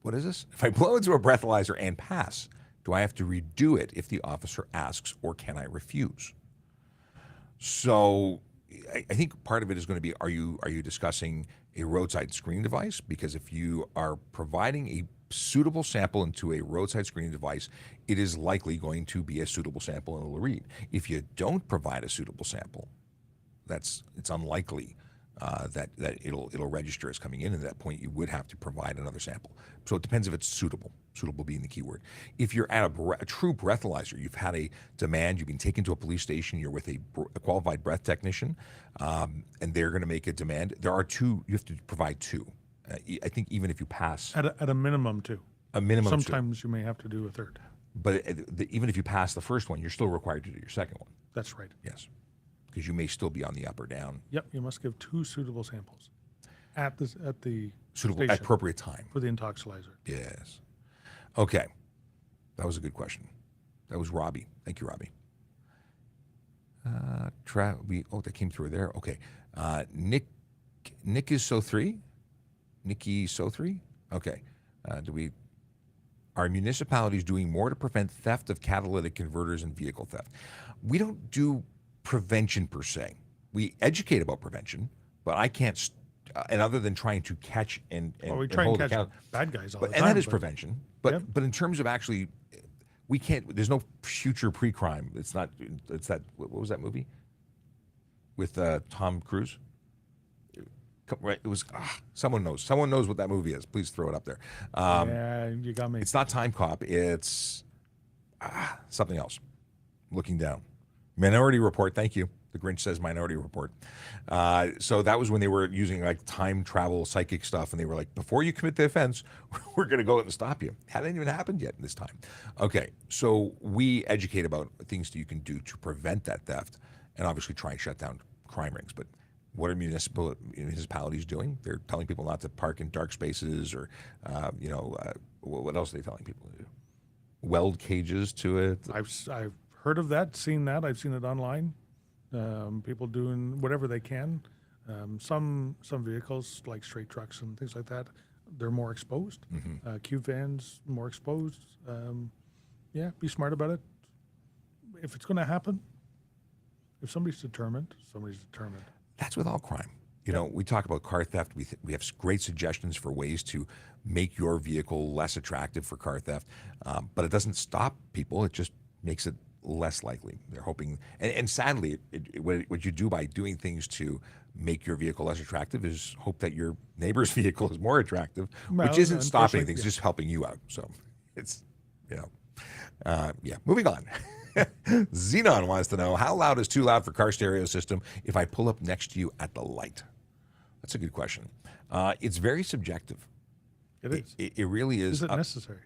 A: what is this? If I blow into a breathalyzer and pass, do I have to redo it if the officer asks, or can I refuse? So I think part of it is going to be, are you discussing a roadside screening device? Because if you are providing a suitable sample into a roadside screening device, it is likely going to be a suitable sample and it'll read. If you don't provide a suitable sample, it's unlikely that it'll register as coming in. At that point, you would have to provide another sample. So it depends if it's suitable. Suitable being the key word. If you're at a true breathalyzer, you've had a demand, you've been taken to a police station, you're with a qualified breath technician, and they're going to make a demand. There are two. You have to provide two. I think even if you pass
B: At a minimum, two.
A: a minimum, two.
B: Sometimes you may have to do a third.
A: But even if you pass the first one, you're still required to do your second one.
B: That's right.
A: Yes, because you may still be on the up or down.
B: Yep, you must give two suitable samples at the
A: Suitable
B: station
A: at appropriate time.
B: for the intoxilizer.
A: Yes. Okay. That was a good question. That was Robbie. Thank you, Robbie. That came through there. Okay. Nick is so three. Nikki so three. Okay. Are municipalities doing more to prevent theft of catalytic converters and vehicle theft? We don't do prevention per se. We educate about prevention, but I can't. And other than trying to catch and
B: We try and
A: hold
B: catch
A: account-
B: bad guys all
A: but,
B: the
A: and
B: time.
A: that is
B: but
A: prevention. But
B: Yep.
A: but in terms of actually, we can't. There's no future pre-crime. It's not. It's that. What was that movie? With Tom Cruise. Right. It was. Someone knows. Someone knows what that movie is. Please throw it up there.
B: Yeah, you got me.
A: It's not Time Cop. It's something else. Looking down. Minority Report. Thank you. The Grinch says Minority Report. So that was when they were using like time travel psychic stuff, and they were like, before you commit the offense, we're going to go out and stop you. Hadn't even happened yet this time. Okay, so we educate about things that you can do to prevent that theft, and obviously try and shut down crime rings. But what are municipalities doing? They're telling people not to park in dark spaces, or what else are they telling people to do? Weld cages to it.
B: I've heard of that, seen that. I've seen it online. People doing whatever they can. Some vehicles, like straight trucks and things like that, they're more exposed. Cube vans, more exposed. Yeah, be smart about it. If it's going to happen, if somebody's determined, somebody's determined.
A: That's with all crime. We talk about car theft. We have great suggestions for ways to make your vehicle less attractive for car theft, but it doesn't stop people. It just makes it less likely. They're hoping, and sadly, what you do by doing things to make your vehicle less attractive is hope that your neighbor's vehicle is more attractive,
B: Well,
A: which isn't stopping
B: unfortunately,
A: things,
B: yeah.
A: just helping you out. So it's, moving on. Xenon wants to know, how loud is too loud for car stereo system if I pull up next to you at the light? That's a good question. It's very subjective.
B: It is.
A: It really is.
B: Is it necessary?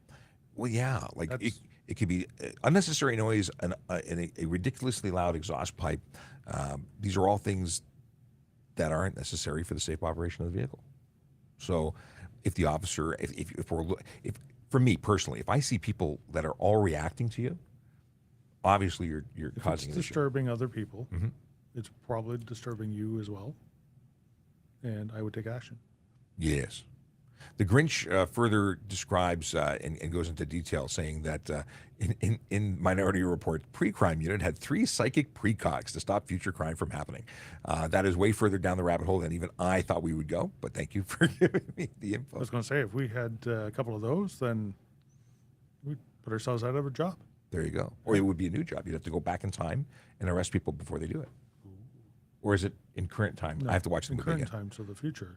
A: Well, yeah, like
B: That's-
A: it could be unnecessary noise and a ridiculously loud exhaust pipe. These are all things that aren't necessary for the safe operation of the vehicle. So, if the officer, if for me personally, if I see people that are all reacting to you, obviously you're
B: If
A: causing
B: it's
A: an issue.
B: disturbing other people, it's probably disturbing you as well. And I would take action.
A: Yes. The Grinch further describes and goes into detail, saying that in Minority Report, pre-crime unit had 3 psychic precogs to stop future crime from happening. That is way further down the rabbit hole than even I thought we would go, but thank you for giving me the
B: I
A: info.
B: was going to say, if we had a couple of those, then we'd put ourselves out of a job.
A: There you go. Or it would be a new job. You'd have to go back in time and arrest people before they do it. Or is it in current time?
B: No,
A: I have to watch the
B: in
A: movie
B: current
A: again.
B: time, so the future.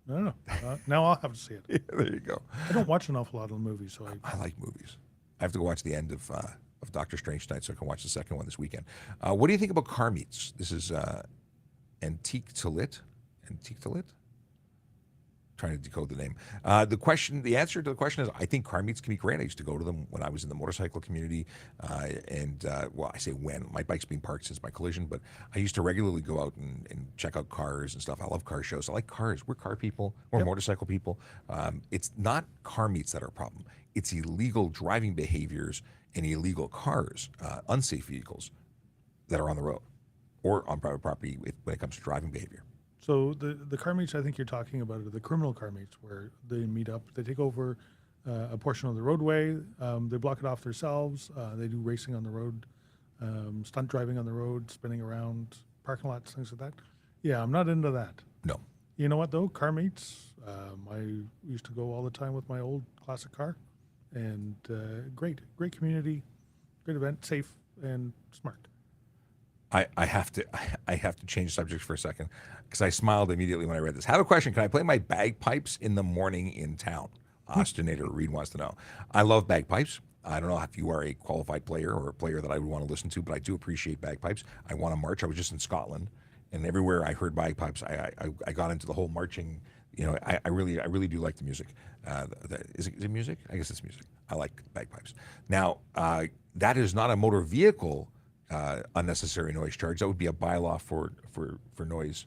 B: I don't know. Now I'll have to see it.
A: Yeah, there you go.
B: I don't watch an awful lot of movies, so
A: I like movies. I have to go watch the end of Doctor Strange tonight, so I can watch the second one this weekend. What do you think about car meets? This is Antique to Lit. Trying to decode the name. The answer to the question is, I think car meets can be great. I used to go to them when I was in the motorcycle community, I say when, my bike's been parked since my collision, but I used to regularly go out and check out cars and stuff. I love car shows. I like cars. We're car people. We're motorcycle people. It's not car meets that are a problem. It's illegal driving behaviors and illegal cars, unsafe vehicles that are on the road. or on private property when it comes to driving behavior.
B: So the car meets I think you're talking about are the criminal car meets where they meet up, they take over a portion of the roadway, they block it off themselves, they do racing on the road, stunt driving on the road, spinning around parking lots, things like that. Yeah, I'm not into that.
A: No.
B: You know what though? Car meets, I used to go all the time with my old classic car, and great community, great event, safe and smart.
A: I have to change subjects for a second because I smiled immediately when I read this. I have a question. Can I play my bagpipes in the morning in town? Ostinator Reed wants to know. I love bagpipes. I don't know if you are a qualified player or a player that I would want to listen to, but I do appreciate bagpipes. I want to march. I was just in Scotland, and everywhere I heard bagpipes, I got into the whole marching. You know, I really do like the music. Is it music? I guess it's music. I like bagpipes. Now, that is not a motor vehicle unnecessary noise charge. That would be a bylaw for noise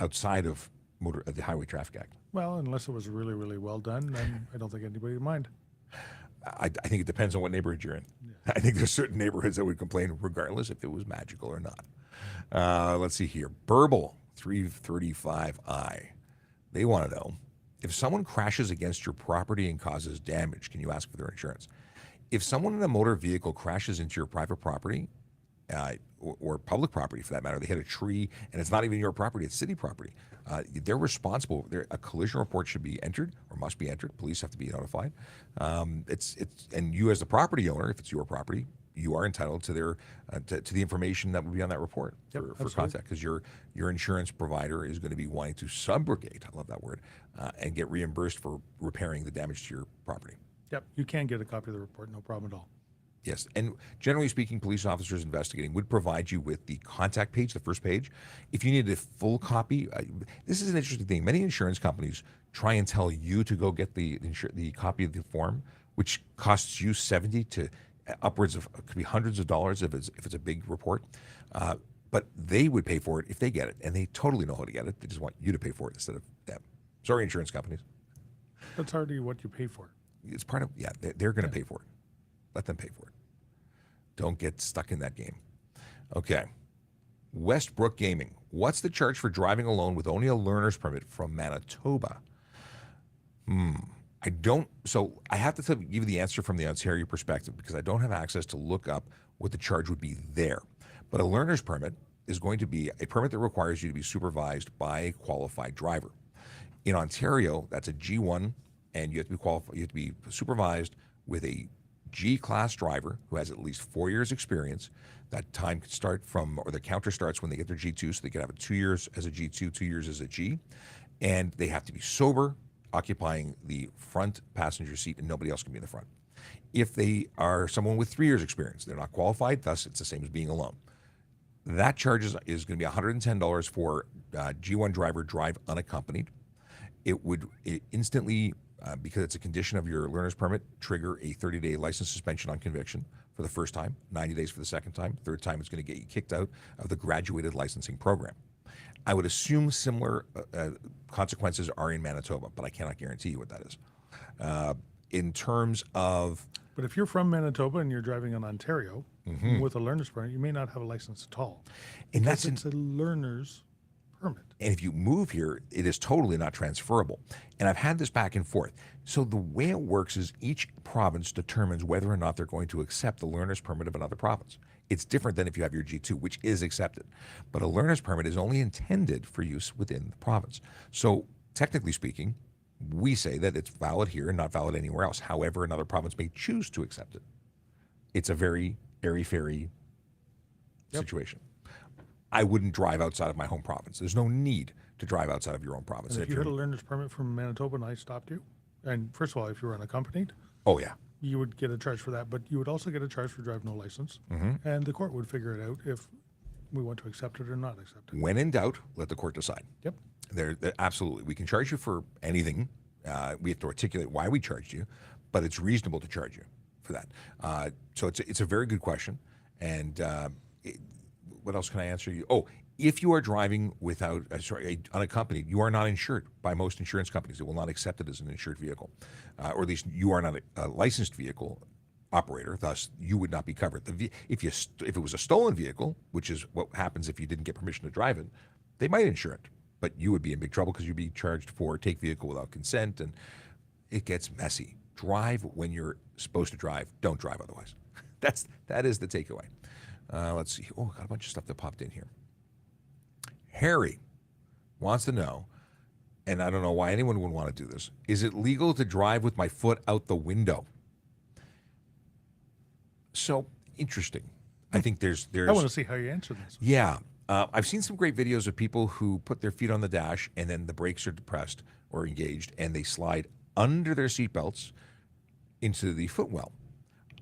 A: outside of the Highway Traffic Act.
B: Well, unless it was really, really well done, then I don't think anybody would mind.
A: I think it depends on what neighborhood you're in. Yeah. I think there's certain neighborhoods that would complain regardless if it was magical or not. Let's see here. Burble 335I. They want to know, if someone crashes against your property and causes damage, can you ask for their insurance? If someone in a motor vehicle crashes into your private property, or public property for that matter, they hit a tree and it's not even your property, it's city property, they're responsible. A collision report should be entered or must be entered. Police have to be notified. And you as the property owner, if it's your property, you are entitled to their to the information that would be on that report for contact, because your insurance provider is going to be wanting to subrogate, I love that word, and get reimbursed for repairing the damage to your property.
B: Yep, you can get a copy of the report, no problem at all.
A: Yes, and generally speaking, police officers investigating would provide you with the contact page, the first page. If you need a full copy, this is an interesting thing. Many insurance companies try and tell you to go get the copy of the form, which costs you $70 to upwards of, could be hundreds of dollars if it's a big report. But they would pay for it if they get it, and they totally know how to get it. They just want you to pay for it instead of them. Sorry, insurance companies.
B: That's hardly what you pay for.
A: It's part of, they're going to pay for it. Let them pay for it. Don't get stuck in that game. Okay. Westbrook Gaming. What's the charge for driving alone with only a learner's permit from Manitoba? So I have to give you the answer from the Ontario perspective because I don't have access to look up what the charge would be there. But a learner's permit is going to be a permit that requires you to be supervised by a qualified driver. In Ontario, that's a G1, and you have to be qualified. You have to be supervised with a G-class driver who has at least 4 years experience. That time could start from, or the counter starts when they get their G2, so they can have 2 years as a G2, 2 years as a G. And they have to be sober, occupying the front passenger seat, and nobody else can be in the front. If they are someone with 3 years experience, they're not qualified, thus it's the same as being alone. That charge is going to be $110 for G1 driver drive unaccompanied. It would instantly, because it's a condition of your learner's permit, trigger a 30-day license suspension on conviction for the first time, 90 days for the second time. Third time, it's going to get you kicked out of the graduated licensing program. I would assume similar consequences are in Manitoba, but I cannot guarantee you what that is. In terms of...
B: But if you're from Manitoba and you're driving in Ontario with a learner's permit, you may not have a license at all.
A: And that's
B: it's a learner's permit.
A: And if you move here, it is totally not transferable. And I've had this back and forth. So the way it works is each province determines whether or not they're going to accept the learner's permit of another province. It's different than if you have your G2, which is accepted. But a learner's permit is only intended for use within the province. So technically speaking, we say that it's valid here and not valid anywhere else. However, another province may choose to accept it. It's a very airy-fairy situation. I wouldn't drive outside of my home province. There's no need to drive outside of your own province.
B: And if you had a learner's permit from Manitoba and I stopped you, and first of all, if you were unaccompanied, you would get a charge for that, but you would also get a charge for driving no license, and the court would figure it out if we want to accept it or not accept it.
A: When in doubt, let the court decide.
B: Yep.
A: They're absolutely. We can charge you for anything. We have to articulate why we charged you, but it's reasonable to charge you for that. So it's a very good question. And what else can I answer you? Oh, if you are driving without, unaccompanied, you are not insured by most insurance companies. It will not accept it as an insured vehicle, or at least you are not a licensed vehicle operator, thus you would not be covered. If if it was a stolen vehicle, which is what happens if you didn't get permission to drive it, they might insure it, but you would be in big trouble because you'd be charged for take vehicle without consent, and it gets messy. Drive when you're supposed to drive. Don't drive otherwise. That is the takeaway. Let's see. Oh, got a bunch of stuff that popped in here. Harry wants to know, and I don't know why anyone would want to do this, is it legal to drive with my foot out the window? So interesting. I think there's.
B: I want to see how you answer this.
A: Yeah. I've seen some great videos of people who put their feet on the dash and then the brakes are depressed or engaged and they slide under their seatbelts into the footwell.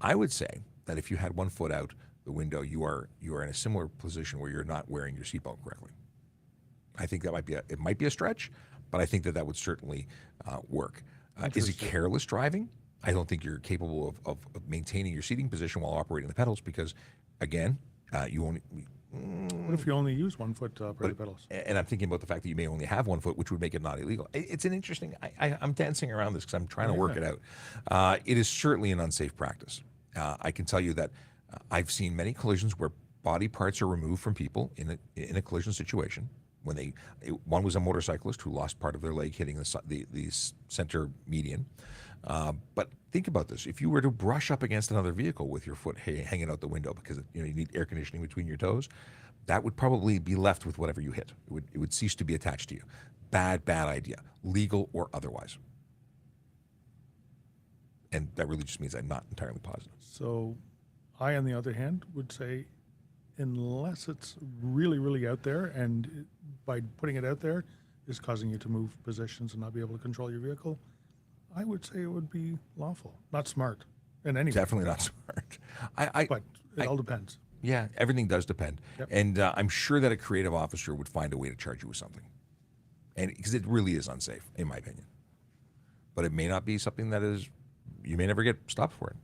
A: I would say that if you had one foot out the window, you are in a similar position where you're not wearing your seatbelt correctly. I think that might be a stretch, but I think that would certainly work. Is it careless driving? I don't think you're capable of maintaining your seating position while operating the pedals because, again, you only.
B: What if you only use one foot to operate the pedals?
A: And I'm thinking about the fact that you may only have one foot, which would make it not illegal. It's an interesting. I'm dancing around this because I'm trying to work it out. It is certainly an unsafe practice. I can tell you that I've seen many collisions where body parts are removed from people in a collision situation. One was a motorcyclist who lost part of their leg hitting the center median. But think about this: if you were to brush up against another vehicle with your foot hanging out the window because you need air conditioning between your toes, that would probably be left with whatever you hit. It would cease to be attached to you. Bad idea, legal or otherwise. And that really just means I'm not entirely positive.
B: So, I, on the other hand, would say, unless it's really, really out there, and by putting it out there is causing you to move positions and not be able to control your vehicle, I would say it would be lawful, not smart in any way.
A: Definitely not smart.
B: But it all depends.
A: Yeah, everything does depend.
B: Yep.
A: And I'm sure that a creative officer would find a way to charge you with something. And because it really is unsafe, in my opinion. But it may not be something that is, you may never get stopped for it.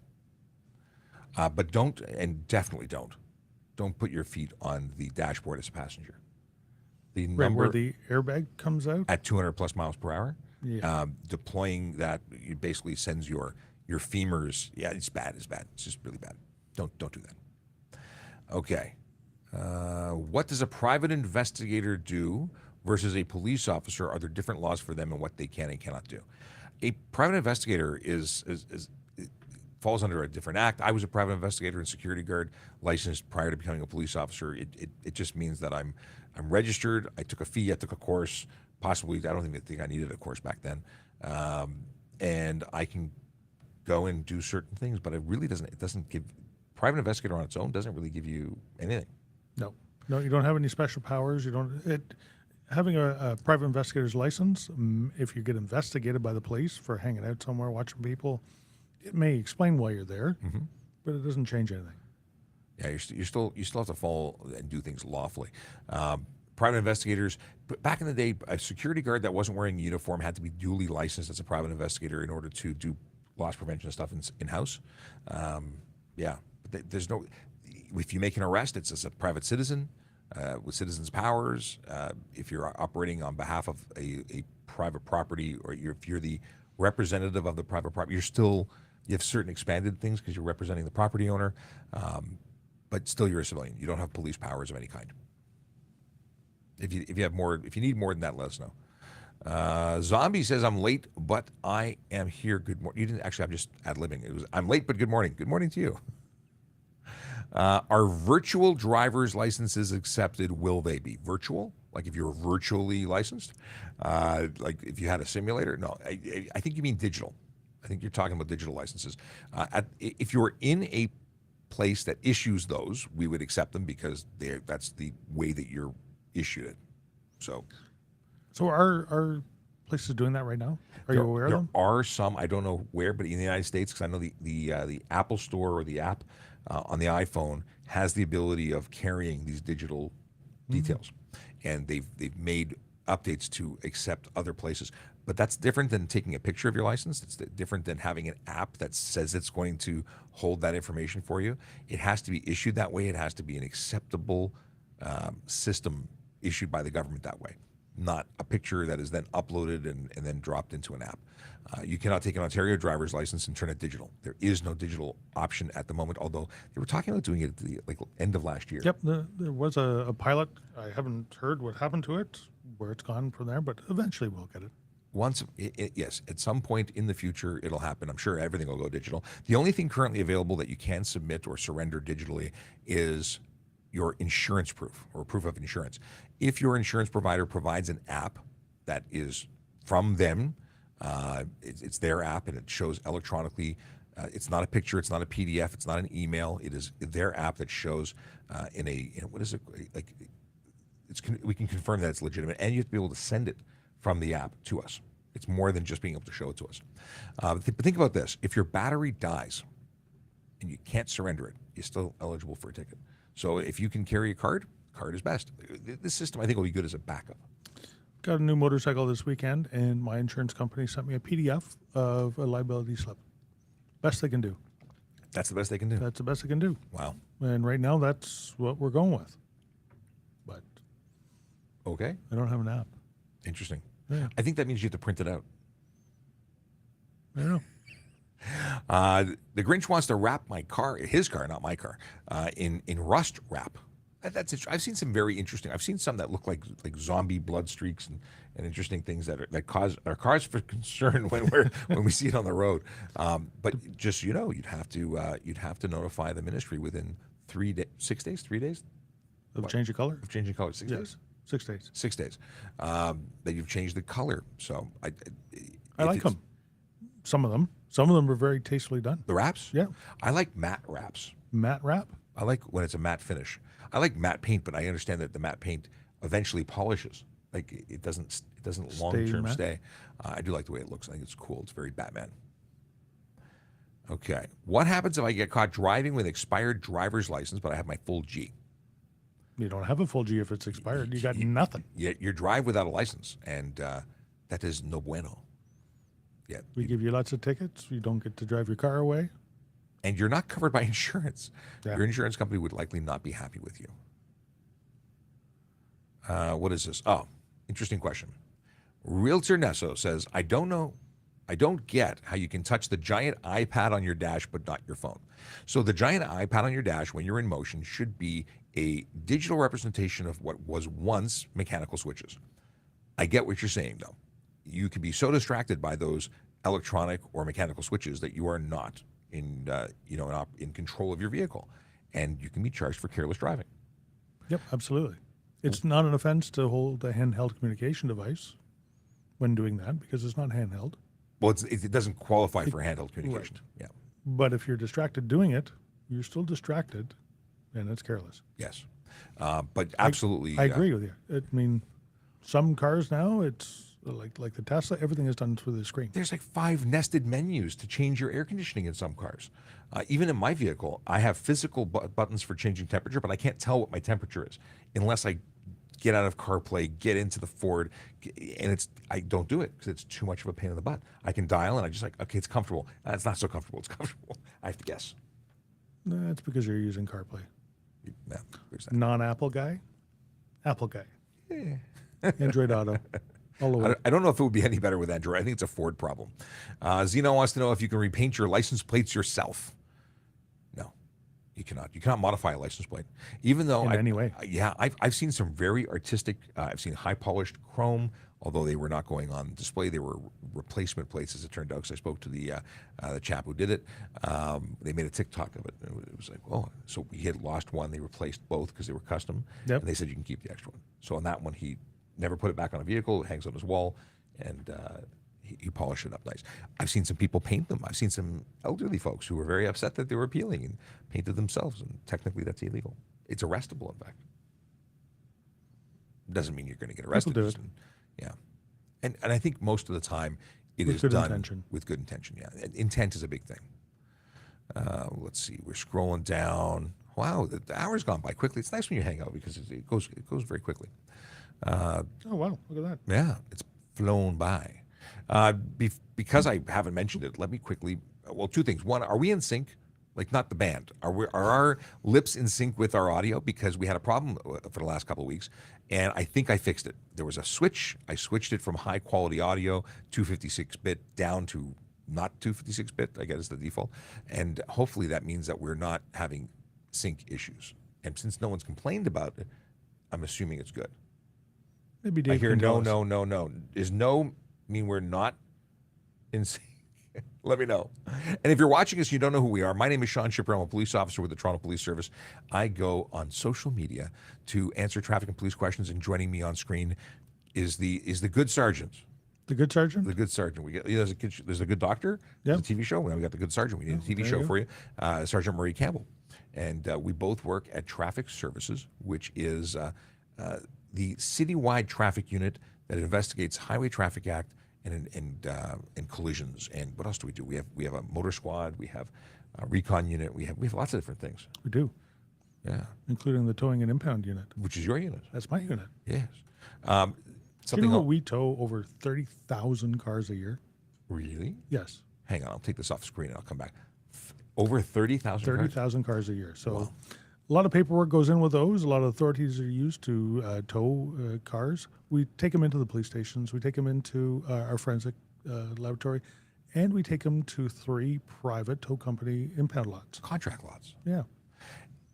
A: But don't, and definitely don't put your feet on the dashboard as a passenger. The number
B: where the airbag comes out?
A: at 200 plus miles per hour.
B: Yeah.
A: Deploying that, it basically sends your femurs. Yeah, it's bad. It's just really bad. Don't do that. Okay. What does a private investigator do versus a police officer? Are there different laws for them and what they can and cannot do? A private investigator falls under a different act. I was a private investigator and security guard, licensed prior to becoming a police officer. It just means that I'm registered. I took a fee. I took a course. Possibly, I don't think I needed a course back then, and I can go and do certain things. But it doesn't give private investigator on its own doesn't really give you anything.
B: No, you don't have any special powers. You don't. Having a private investigator's license, if you get investigated by the police for hanging out somewhere watching people, it may explain why you're there, but it doesn't change anything.
A: Yeah, you still have to follow and do things lawfully. Private investigators, back in the day, a security guard that wasn't wearing a uniform had to be duly licensed as a private investigator in order to do loss prevention stuff in-house. But there's no, if you make an arrest, it's as a private citizen with citizens' powers. If you're operating on behalf of a private property, or if you're the representative of the private property, you have certain expanded things because you're representing the property owner, but still you're a civilian. You don't have police powers of any kind. If you need more than that, let us know. Zombie says, I'm late, but I am here. Good morning. You didn't actually, I'm just ad-libbing. I'm late, but good morning. Good morning to you. Are virtual driver's licenses accepted? Will they be virtual? Like if you're virtually licensed? Like if you had a simulator? No, I think you mean digital. I think you're talking about digital licenses. If you're in a place that issues those, we would accept them because that's the way that you're issued it. So
B: are places doing that right now? Are you aware of them?
A: There are some, I don't know where, but in the United States, because I know the Apple Store or the app on the iPhone has the ability of carrying these digital details, and they've made updates to accept other places. But that's different than taking a picture of your license. It's different than having an app that says it's going to hold that information for you. It has to be issued that way. It has to be an acceptable system issued by the government that way. not a picture that is then uploaded and then dropped into an app. You cannot take an Ontario driver's license and turn it digital. There is no digital option at the moment, although they were talking about doing it at the end of last year.
B: Yep, there was a pilot. I haven't heard what happened to it, where it's gone from there, but eventually we'll get it.
A: Once, yes, at some point in the future, it'll happen. I'm sure everything will go digital. The only thing currently available that you can submit or surrender digitally is your insurance proof or proof of insurance. If your insurance provider provides an app that is from them, it's their app and it shows electronically. It's not a picture, it's not a PDF, it's not an email. It is their app that shows what is it like? We can confirm that it's legitimate, and you have to be able to send it from the app to us. It's more than just being able to show it to us. But think about this: if your battery dies and you can't surrender it, you're still eligible for a ticket. So if you can carry a card is best. This system, I think, will be good as a backup.
B: Got a new motorcycle this weekend, and my insurance company sent me a PDF of a liability slip. Best they can do.
A: That's the best they can do.
B: That's the best they can do.
A: Wow.
B: And right now, that's what we're going with. But
A: Okay.
B: I don't have an app.
A: Interesting.
B: Yeah.
A: I think that means you have to print it out.
B: I don't know.
A: The Grinch wants to wrap his car, not my car, in rust wrap. That's it. I've seen some very interesting. I've seen some that look like zombie blood streaks and interesting things that are cause for concern when we see it on the road. But just you'd have to notify the ministry within 6 days, 3 days
B: Of change of color?
A: of changing color. 6 days.
B: 6 days.
A: 6 days. That you've changed the color. So
B: I like them. Some of them. Some of them are very tastefully done.
A: The wraps.
B: Yeah.
A: I like matte wraps.
B: Matte wrap?
A: I like when it's a matte finish. I like matte paint, but I understand that the matte paint eventually polishes. Like it doesn't long term
B: matte?
A: stay. I do like the way it looks. I think it's cool. It's very Batman. Okay. What happens if I get caught driving with expired driver's license, but I have my full G?
B: You don't have a full G if it's expired. You got nothing.
A: You drive without a license, and that is no bueno. Yeah.
B: We give you lots of tickets. You don't get to drive your car away.
A: And you're not covered by insurance.
B: Yeah.
A: Your insurance company would likely not be happy with you. What is this? Oh, interesting question. Realtor Nesso says, I don't get how you can touch the giant iPad on your dash but not your phone. So the giant iPad on your dash when you're in motion should be a digital representation of what was once mechanical switches. I get what you're saying, though. You can be so distracted by those electronic or mechanical switches that you are not in control of your vehicle, and you can be charged for careless driving.
B: Yep, absolutely. It's not an offense to hold a handheld communication device when doing that because it's not handheld.
A: Well, it doesn't qualify for handheld communication.
B: Right.
A: Yeah.
B: But if you're distracted doing it, you're still distracted, and it's careless.
A: Yes. But absolutely.
B: I agree with you. I mean, some cars now, it's like the Tesla, everything is done through the screen.
A: There's like 5 nested menus to change your air conditioning in some cars. Even in my vehicle, I have physical buttons for changing temperature, but I can't tell what my temperature is unless I get out of CarPlay, get into the Ford, and I don't do it because it's too much of a pain in the butt. I can dial and I just okay, it's comfortable. It's not so comfortable. It's comfortable. I have to guess.
B: That's because you're using CarPlay.
A: Yeah, there's that.
B: Non-Apple guy, Apple guy. Android Auto. All the way.
A: I don't know if it would be any better with Android. I think it's a Ford problem. Zeno wants to know if you can repaint your license plates yourself. No, you cannot. You cannot modify a license plate, even though
B: In any way.
A: Yeah, I've seen some very artistic. I've seen high polished chrome, although they were not going on display. They were replacement plates, as it turned out. Because I spoke to the chap who did it. They made a TikTok of it. It was like, oh, so he had lost one. They replaced both because they were custom.
B: Yep.
A: And they said you can keep the extra one. So on that one, he never put it back on a vehicle. It hangs on his wall, and he polished it up nice. I've seen some people paint them. I've seen some elderly folks who were very upset that they were peeling and painted themselves, and technically that's illegal. It's arrestable, in fact. Doesn't mean you're going to get arrested.
B: People do it.
A: Yeah. And I think most of the time it
B: With
A: is
B: good
A: done
B: intention.
A: with good intention. Yeah. And intent is a big thing. Let's see. We're scrolling down. Wow, the hour's gone by quickly. It's nice when you hang out because it goes very quickly.
B: Oh, wow. Look at that.
A: Yeah, it's flown by. Because I haven't mentioned it, let me quickly. Well, 2 things. One, are we in sync Like not the band. Are our lips in sync with our audio? Because we had a problem for the last couple of weeks, and I think I fixed it. There was a switch. I switched it from high quality audio, 256-bit, down to not 256-bit. I guess is the default, and hopefully that means that we're not having sync issues. And since no one's complained about it, I'm assuming it's good.
B: Maybe Dave
A: I hear
B: can tell
A: no,
B: us.
A: no, no, no. Does no mean we're not in sync? Let me know. And if you're watching us, you don't know who we are. My name is Sean Shapiro. I'm a police officer with the Toronto Police Service. I go on social media to answer traffic and police questions, and joining me on screen is the good sergeant.
B: The good sergeant?
A: The good sergeant. We get there's a good doctor.
B: Yep.
A: There's a TV show. We got the good sergeant. We need a TV show for you, Sergeant Murray Campbell, and we both work at Traffic Services, which is the citywide traffic unit that investigates Highway Traffic Act and collisions. And what else do we do? We have a motor squad. We have a recon unit. We have lots of different things.
B: We do,
A: Yeah,
B: including the towing and impound unit.
A: which is your unit.
B: That's my unit.
A: Yes.
B: Do you
A: Something
B: know
A: else.
B: we tow over 30,000 cars a year?
A: Really?
B: Yes,
A: Hang on. I'll take this off screen and I'll come back. Over 30,000 cars?
B: 30,000 cars a year. So a lot of paperwork goes in with those. A lot of authorities are used to tow cars. We take them into the police stations. We take them into our forensic laboratory. And we take them to 3 private tow company impound lots.
A: Contract lots.
B: Yeah,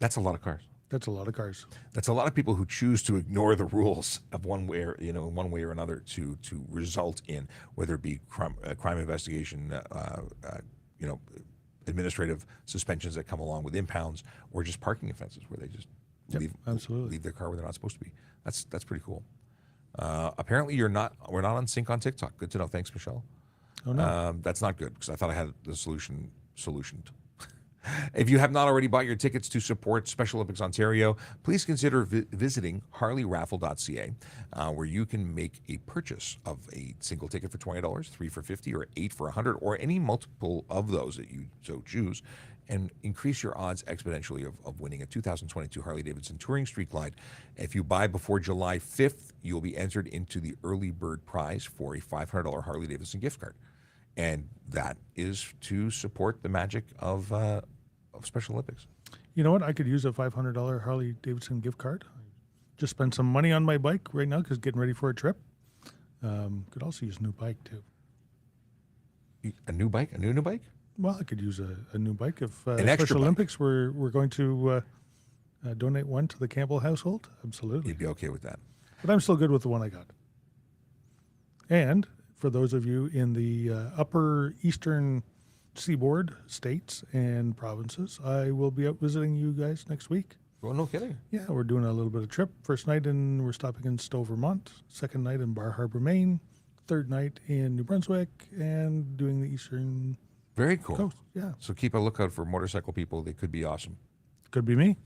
A: That's a lot of cars.
B: that's a lot of cars.
A: That's a lot of people who choose to ignore the rules of one way or in one way or another to result in whether it be crime investigation, administrative suspensions that come along with impounds, or just parking offenses where they just
B: absolutely.
A: leave their car where they're not supposed to be. That's pretty cool. Apparently, we're not on sync on TikTok. Good to know. Thanks, Michelle.
B: Oh, no.
A: That's not good because I thought I had the solutioned. If you have not already bought your tickets to support Special Olympics Ontario, please consider visiting harleyraffle.ca, where you can make a purchase of a single ticket for $20, 3 for $50, or 8 for $100, or any multiple of those that you so choose, and increase your odds exponentially of winning a 2022 Harley-Davidson Touring Street Glide. If you buy before July 5th, you'll be entered into the early bird prize for a $500 Harley-Davidson gift card. And that is to support the magic of Special Olympics.
B: You know what? I could use a $500 Harley Davidson gift card. I just spent some money on my bike right now because getting ready for a trip. Could also use a new bike too.
A: A new bike? A new bike?
B: Well, I could use a new bike if
A: An extra
B: Special
A: bike.
B: Olympics we're going to donate one to the Campbell household. Absolutely.
A: You'd be okay with that.
B: But I'm still good with the one I got. And for those of you in the upper eastern seaboard states and provinces, I will be out visiting you guys next week.
A: Well, no kidding.
B: Yeah, we're doing a little bit of trip. First night we're stopping in Stowe, Vermont. Second night in Bar Harbor, Maine. Third night in New Brunswick, and doing the eastern
A: Very cool.
B: coast. Yeah,
A: So keep a lookout for motorcycle people. They could be awesome.
B: could be me.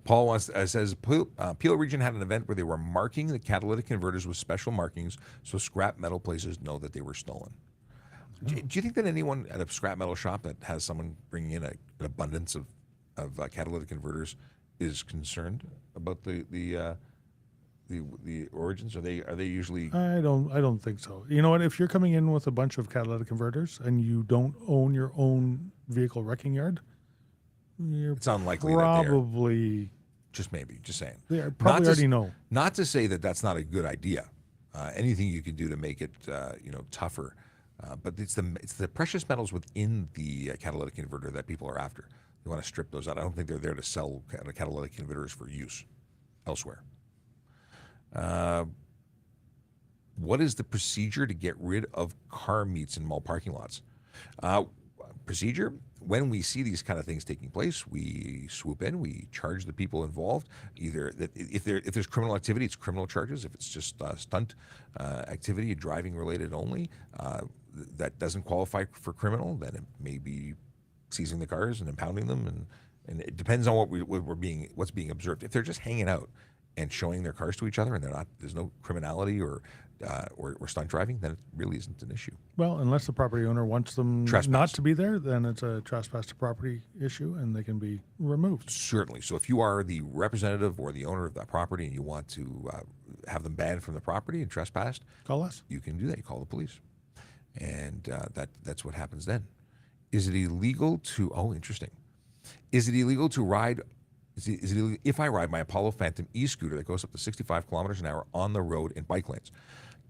A: Paul says Peel Region had an event where they were marking the catalytic converters with special markings so scrap metal places know that they were stolen. Do you think that anyone at a scrap metal shop that has someone bringing in an abundance of catalytic converters is concerned about the origins? Are they usually?
B: I don't think so. You know what? If you're coming in with a bunch of catalytic converters and you don't own your own vehicle wrecking yard, you're
A: It's unlikely that they are.
B: probably
A: Just maybe. Just saying.
B: they are probably already know.
A: Not to say that that's not a good idea. Anything you can do to make it tougher, but it's the precious metals within the catalytic converter that people are after. They want to strip those out. I don't think they're there to sell catalytic converters for use elsewhere. What is the procedure to get rid of car meets in mall parking lots? Procedure: when we see these kind of things taking place, we swoop in, we charge the people involved. Either that if there's criminal activity, it's criminal charges. If it's just stunt activity, driving related only, that doesn't qualify for criminal, then it may be seizing the cars and impounding them, and it depends on what's being observed. If they're just hanging out and showing their cars to each other, and there's no criminality or stunt driving, then it really isn't an issue.
B: Well, unless the property owner wants them
A: Trespass.
B: not to be there, then it's a trespass to property issue, and they can be removed.
A: Certainly. So if you are the representative or the owner of that property and you want to have them banned from the property and trespassed,
B: Call us.
A: you can do that. You call the police, and that's what happens then. Is it illegal to? Oh, interesting. Is it illegal to ride? Is it illegal if I ride my Apollo Phantom e-scooter that goes up to 65 kilometers an hour on the road in bike lanes?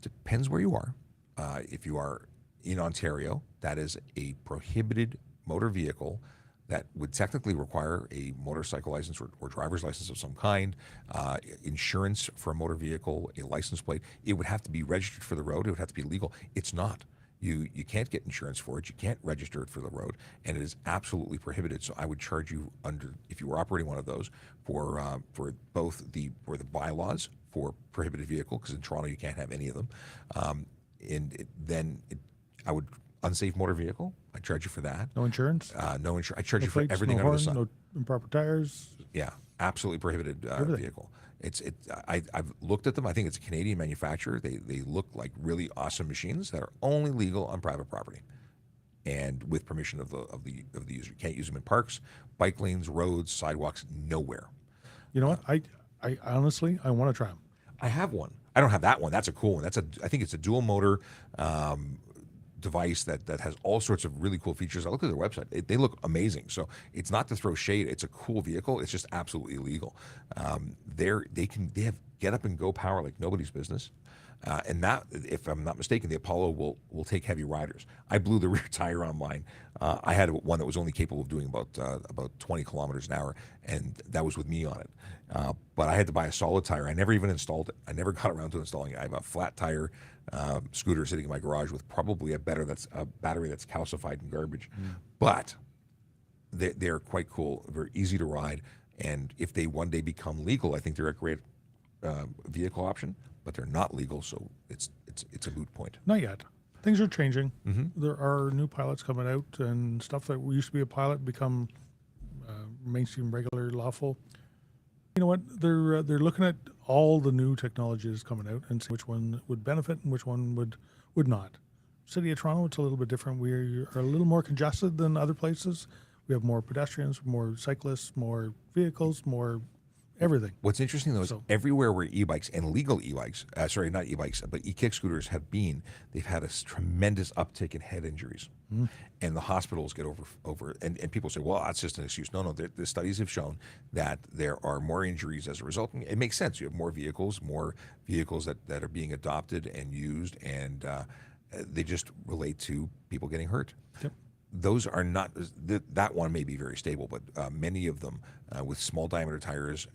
A: Depends where you are. If you are in Ontario, that is a prohibited motor vehicle that would technically require a motorcycle license or driver's license of some kind, insurance for a motor vehicle, a license plate. It would have to be registered for the road. It would have to be legal. It's not. You can't get insurance for it. You can't register it for the road, and it is absolutely prohibited. So I would charge you under, if you were operating one of those, for both the bylaws for prohibited vehicle, because in Toronto you can't have any of them, I would unsafe motor vehicle. I charge you for that.
B: No insurance.
A: No insurance. I charge
B: No
A: you for
B: plates,
A: everything
B: no
A: under
B: horn,
A: the sun.
B: no improper tires.
A: Yeah, absolutely prohibited
B: Everything.
A: vehicle. I've looked at them. I think it's a Canadian manufacturer. They look like really awesome machines that are only legal on private property, and with permission of the user. You can't use them in parks, bike lanes, roads, sidewalks, nowhere.
B: You know what? I honestly I want to try them.
A: I have one. I don't have that one. That's a cool one. I think it's a dual motor device that has all sorts of really cool features. I looked at their website. They look amazing. So it's not to throw shade. It's a cool vehicle. It's just absolutely illegal. They have get up and go power like nobody's business. And that, if I'm not mistaken, the Apollo will take heavy riders. I blew the rear tire on mine. I had one that was only capable of doing about 20 kilometers an hour, and that was with me on it. But I had to buy a solid tire. I never even installed it. I never got around to installing it. I have a flat tire scooter sitting in my garage with probably a battery that's calcified and garbage. But they're quite cool, very easy to ride, and if they one day become legal, I think they're a great vehicle option. But they're not legal, so it's a moot point.
B: Not yet. Things are changing.
A: Mm-hmm.
B: There are new pilots coming out, and stuff that used to be a pilot become mainstream, regular, lawful. You know what? They're looking at all the new technologies coming out and see which one would benefit and which one would not. City of Toronto, it's a little bit different. We are a little more congested than other places. We have more pedestrians, more cyclists, more vehicles, more everything.
A: What's interesting though is everywhere where e-bikes and legal e-bikes, not e-bikes, but e-kick scooters have been, they've had a tremendous uptick in head injuries. And the hospitals get over and people say, well, that's just an excuse. No, the studies have shown that there are more injuries as a result. And it makes sense. You have more vehicles that are being adopted and used, and they just relate to people getting hurt.
B: Yep.
A: Those are not, that one may be very stable, but many of them with small diameter tires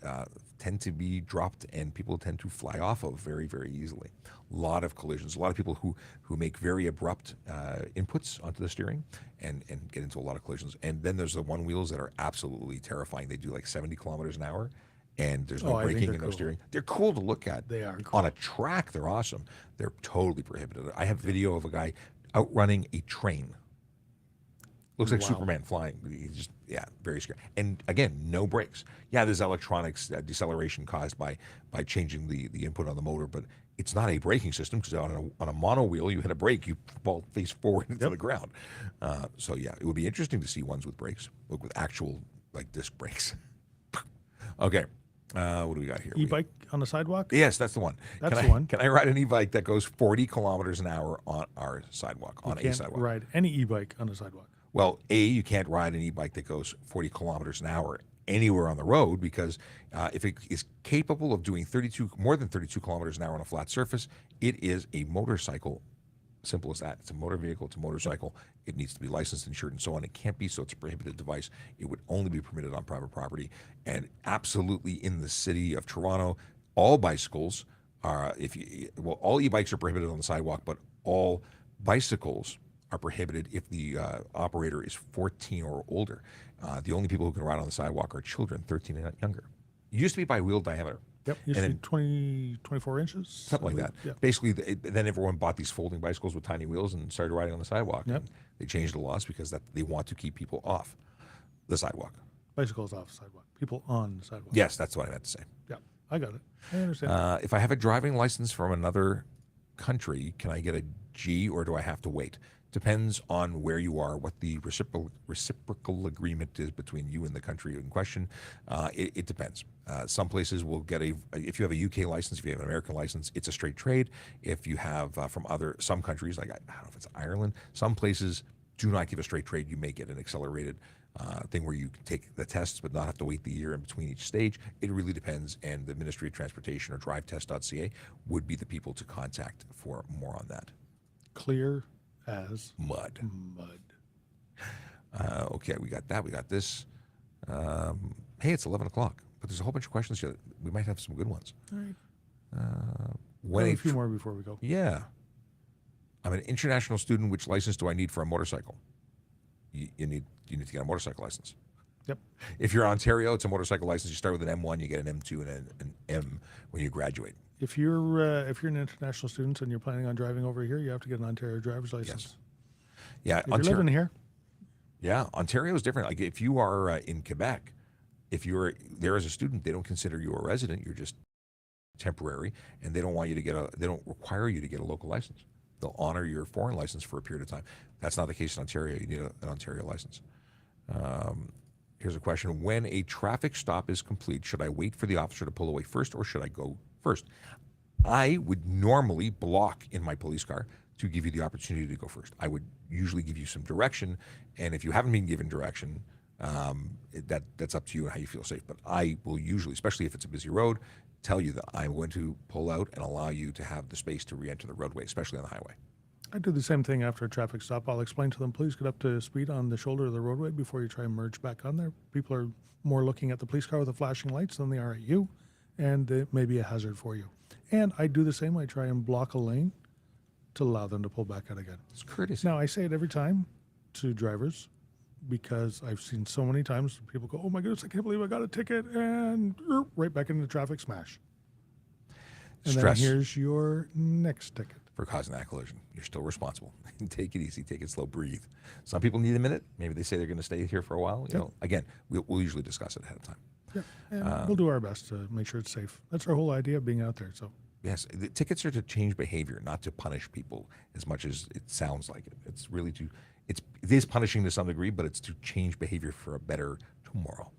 A: tend to be dropped, and people tend to fly off of very, very easily. A lot of collisions, a lot of people who make very abrupt inputs onto the steering and get into a lot of collisions. And then there's the one wheels that are absolutely terrifying. They do like 70 kilometers an hour, and there's no braking and no steering. They're cool to look at.
B: They are cool.
A: On a track, they're awesome. They're totally prohibited. I have video of a guy outrunning a train. Looks like Superman flying. He's just, very scary. And again, no brakes. Yeah, there's electronics deceleration caused by changing the input on the motor, but it's not a braking system, because on a mono wheel, you hit a brake, you fall face forward into the ground. So yeah, it would be interesting to see ones with brakes, with actual like disc brakes. Okay. What do we got here?
B: E-bike on the sidewalk?
A: Yes, that's the one.
B: That's the one.
A: Can I ride an e-bike that goes 40 kilometers an hour on our sidewalk, on a sidewalk?
B: Ride any e-bike on the sidewalk.
A: Well, you can't ride an e-bike that goes 40 kilometers an hour anywhere on the road, because if it is capable of doing more than 32 kilometers an hour on a flat surface, it is a motorcycle. Simple as that. It's a motor vehicle. It's a motorcycle. It needs to be licensed, insured, and so on. It can't be, so it's a prohibited device. It would only be permitted on private property. And absolutely in the city of Toronto, all bicycles are, all e-bikes are prohibited on the sidewalk, but all bicycles are prohibited if the operator is 14 or older. The only people who can ride on the sidewalk are children, 13 and younger. It used to be by wheel diameter.
B: Yep, used to be 24 inches.
A: Something like that.
B: Yeah.
A: Basically, then everyone bought these folding bicycles with tiny wheels and started riding on the sidewalk.
B: Yep.
A: And they changed the laws because they want to keep people off the sidewalk.
B: Bicycles off the sidewalk. People on the sidewalk.
A: Yes, that's what I meant to say.
B: Yeah, I got it. I understand.
A: If I have a driving license from another country, can I get a G, or do I have to wait? Depends on where you are, what the reciprocal agreement is between you and the country in question. It depends. Some places will get if you have a UK license, if you have an American license, it's a straight trade. If you have from some countries, like I don't know if it's Ireland, some places do not give a straight trade. You may get an accelerated thing where you can take the tests but not have to wait the year in between each stage. It really depends, and the Ministry of Transportation or drivetest.ca would be the people to contact for more on that.
B: Clear as
A: Mud.
B: mud.
A: Okay, we got that. We got this. Hey, it's 11 o'clock, but there's a whole bunch of questions here. We might have some good ones.
B: All right.
A: When
B: A few more before we go.
A: Yeah. I'm an international student. Which license do I need for a motorcycle? You need to get a motorcycle license.
B: Yep.
A: If you're Ontario, it's a motorcycle license. You start with an M1, you get an M2 and an M when you graduate.
B: If you're an international student and you're planning on driving over here, you have to get an Ontario driver's license.
A: Yeah,
B: If you're living here,
A: yeah, Ontario is different. Like if you are in Quebec, if you're there as a student, they don't consider you a resident. You're just temporary, and they don't want you to they don't require you to get a local license. They'll honor your foreign license for a period of time. That's not the case in Ontario. You need an Ontario license. Here's a question. When a traffic stop is complete, should I wait for the officer to pull away first, or should I go first? I would normally block in my police car to give you the opportunity to go first. I would usually give you some direction, and if you haven't been given direction, that's up to you and how you feel safe. But I will usually, especially if it's a busy road, tell you that I'm going to pull out and allow you to have the space to re-enter the roadway, especially on the highway.
B: I do the same thing after a traffic stop. I'll explain to them, please get up to speed on the shoulder of the roadway before you try and merge back on there. People are more looking at the police car with the flashing lights than they are at you, and it may be a hazard for you. And I do the same. I try and block a lane to allow them to pull back out again.
A: It's courtesy.
B: Now, I say it every time to drivers because I've seen so many times people go, oh my goodness, I can't believe I got a ticket, and right back into the traffic smash. And
A: Stress.
B: then here's your next ticket.
A: For causing that collision. You're still responsible. Take it easy, take it slow, breathe. Some people need a minute. Maybe they say they're going to stay here for a while. You know, again, we'll usually discuss it ahead of time.
B: Yeah, and we'll do our best to make sure it's safe. That's our whole idea of being out there. So
A: Yes, the tickets are to change behavior, not to punish people as much as it sounds like it. It's really it is punishing to some degree, but it's to change behavior for a better tomorrow.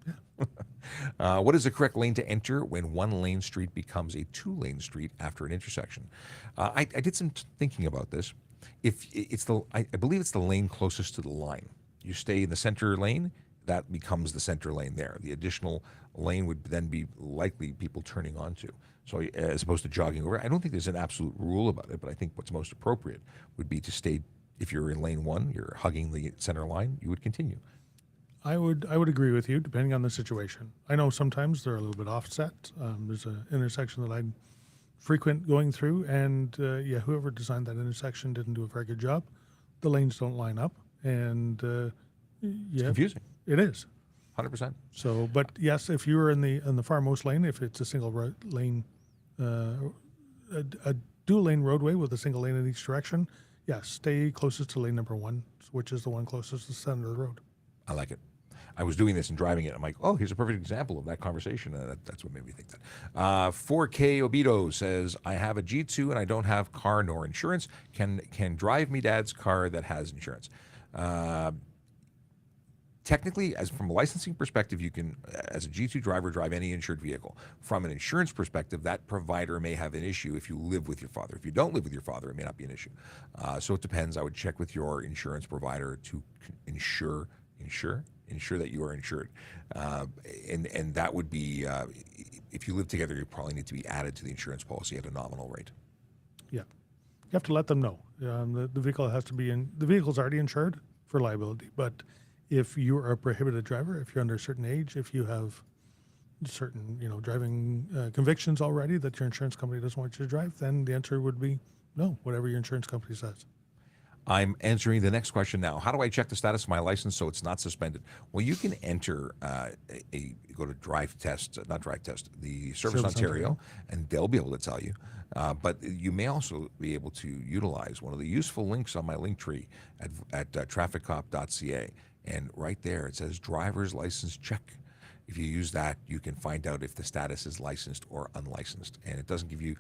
B: yeah.
A: What is the correct lane to enter when one lane street becomes a two-lane street after an intersection? I did some thinking about this. If it's I believe it's the lane closest to the line. You stay in the center lane, that becomes the center lane there. The additional lane would then be likely people turning onto. So as opposed to jogging over, I don't think there's an absolute rule about it, but I think what's most appropriate would be to stay. If you're in lane one, you're hugging the center line, you would continue.
B: I would agree with you, depending on the situation. I know sometimes they're a little bit offset. There's an intersection that I frequent going through, and whoever designed that intersection didn't do a very good job. The lanes don't line up, and
A: It's confusing.
B: It is.
A: 100%.
B: So, but yes, if you were in the farmost lane, if it's a single lane, a dual lane roadway with a single lane in each direction, yes, stay closest to lane number one, which is the one closest to the center of the road.
A: I like it. I was doing this and driving it. I'm like, oh, here's a perfect example of that conversation. And that's what made me think that. 4K Obito says, I have a G2 and I don't have car nor insurance. Can drive me dad's car that has insurance. Technically, as from a licensing perspective, you can, as a G2 driver, drive any insured vehicle. From an insurance perspective, that provider may have an issue if you live with your father. If you don't live with your father, it may not be an issue. So it depends. I would check with your insurance provider to ensure that you are insured. And that would be, if you live together, you probably need to be added to the insurance policy at a nominal rate.
B: Yeah. You have to let them know. The vehicle has to be the vehicle's already insured for liability, but if you are a prohibited driver, if you're under a certain age, if you have certain, driving convictions already that your insurance company doesn't want you to drive, then the answer would be no, whatever your insurance company says.
A: I'm answering the next question now. How do I check the status of my license so it's not suspended? Well, you can enter go to the Service Ontario, and they'll be able to tell you. But you may also be able to utilize one of the useful links on my link tree at trafficcop.ca. And right there, it says driver's license check. If you use that, you can find out if the status is licensed or unlicensed. And it doesn't give you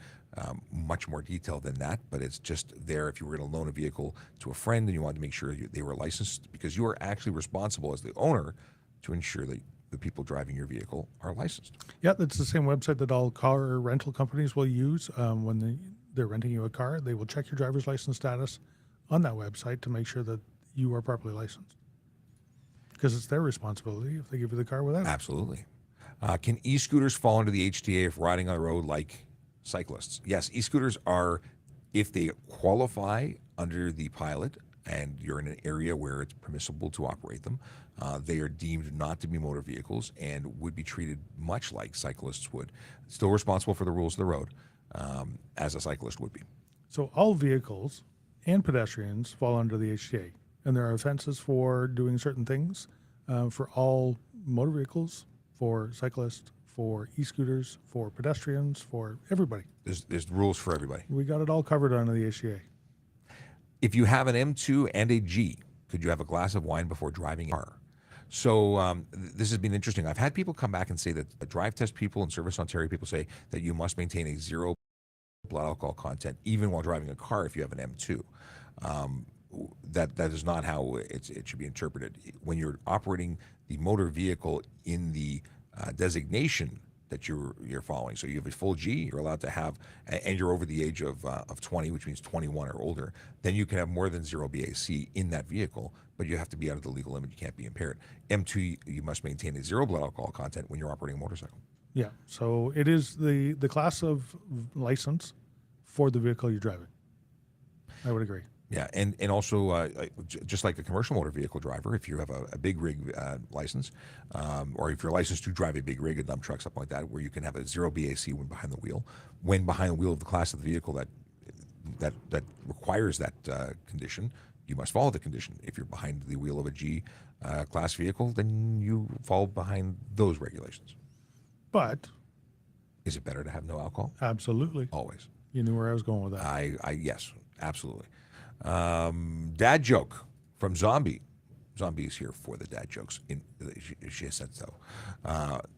A: much more detail than that, but it's just there if you were going to loan a vehicle to a friend and you wanted to make sure they were licensed, because you are actually responsible as the owner to ensure that the people driving your vehicle are licensed.
B: Yeah, that's the same website that all car rental companies will use when they're renting you a car. They will check your driver's license status on that website to make sure that you are properly licensed. Because it's their responsibility if they give you the car without it.
A: Absolutely. Can e-scooters fall under the HTA if riding on the road like cyclists? Yes, e-scooters are, if they qualify under the pilot and you're in an area where it's permissible to operate them, they are deemed not to be motor vehicles and would be treated much like cyclists would. Still responsible for the rules of the road, as a cyclist would be.
B: So all vehicles and pedestrians fall under the HTA. And there are offenses for doing certain things for all motor vehicles, for cyclists, for e-scooters, for pedestrians, for everybody.
A: There's rules for everybody.
B: We got it all covered under the HTA.
A: If you have an M2 and a G, could you have a glass of wine before driving a car? So this has been interesting. I've had people come back and say that the drive test people and Service Ontario people say that you must maintain a 0 blood alcohol content even while driving a car if you have an M2. That is not how it should be interpreted. When you're operating the motor vehicle in the designation that you're following, so you have a full G, you're allowed to have, and you're over the age of 20, which means 21 or older, then you can have more than 0 BAC in that vehicle, but you have to be out of the legal limit. You can't be impaired. M2, you must maintain a 0 blood alcohol content when you're operating a motorcycle.
B: Yeah, so it is the class of license for the vehicle you're driving. I would agree.
A: Yeah, and also just like a commercial motor vehicle driver, if you have a big rig license, or if you're licensed to drive a big rig, a dump truck, something like that, where you can have a 0 BAC when behind the wheel of the class of the vehicle that requires that condition, you must follow the condition. If you're behind the wheel of a G class vehicle, then you fall behind those regulations.
B: But
A: is it better to have no alcohol?
B: Absolutely.
A: Always.
B: You knew where I was going with that.
A: Yes, absolutely. Dad joke from Zombie. Zombie is here for the dad jokes. She has said so.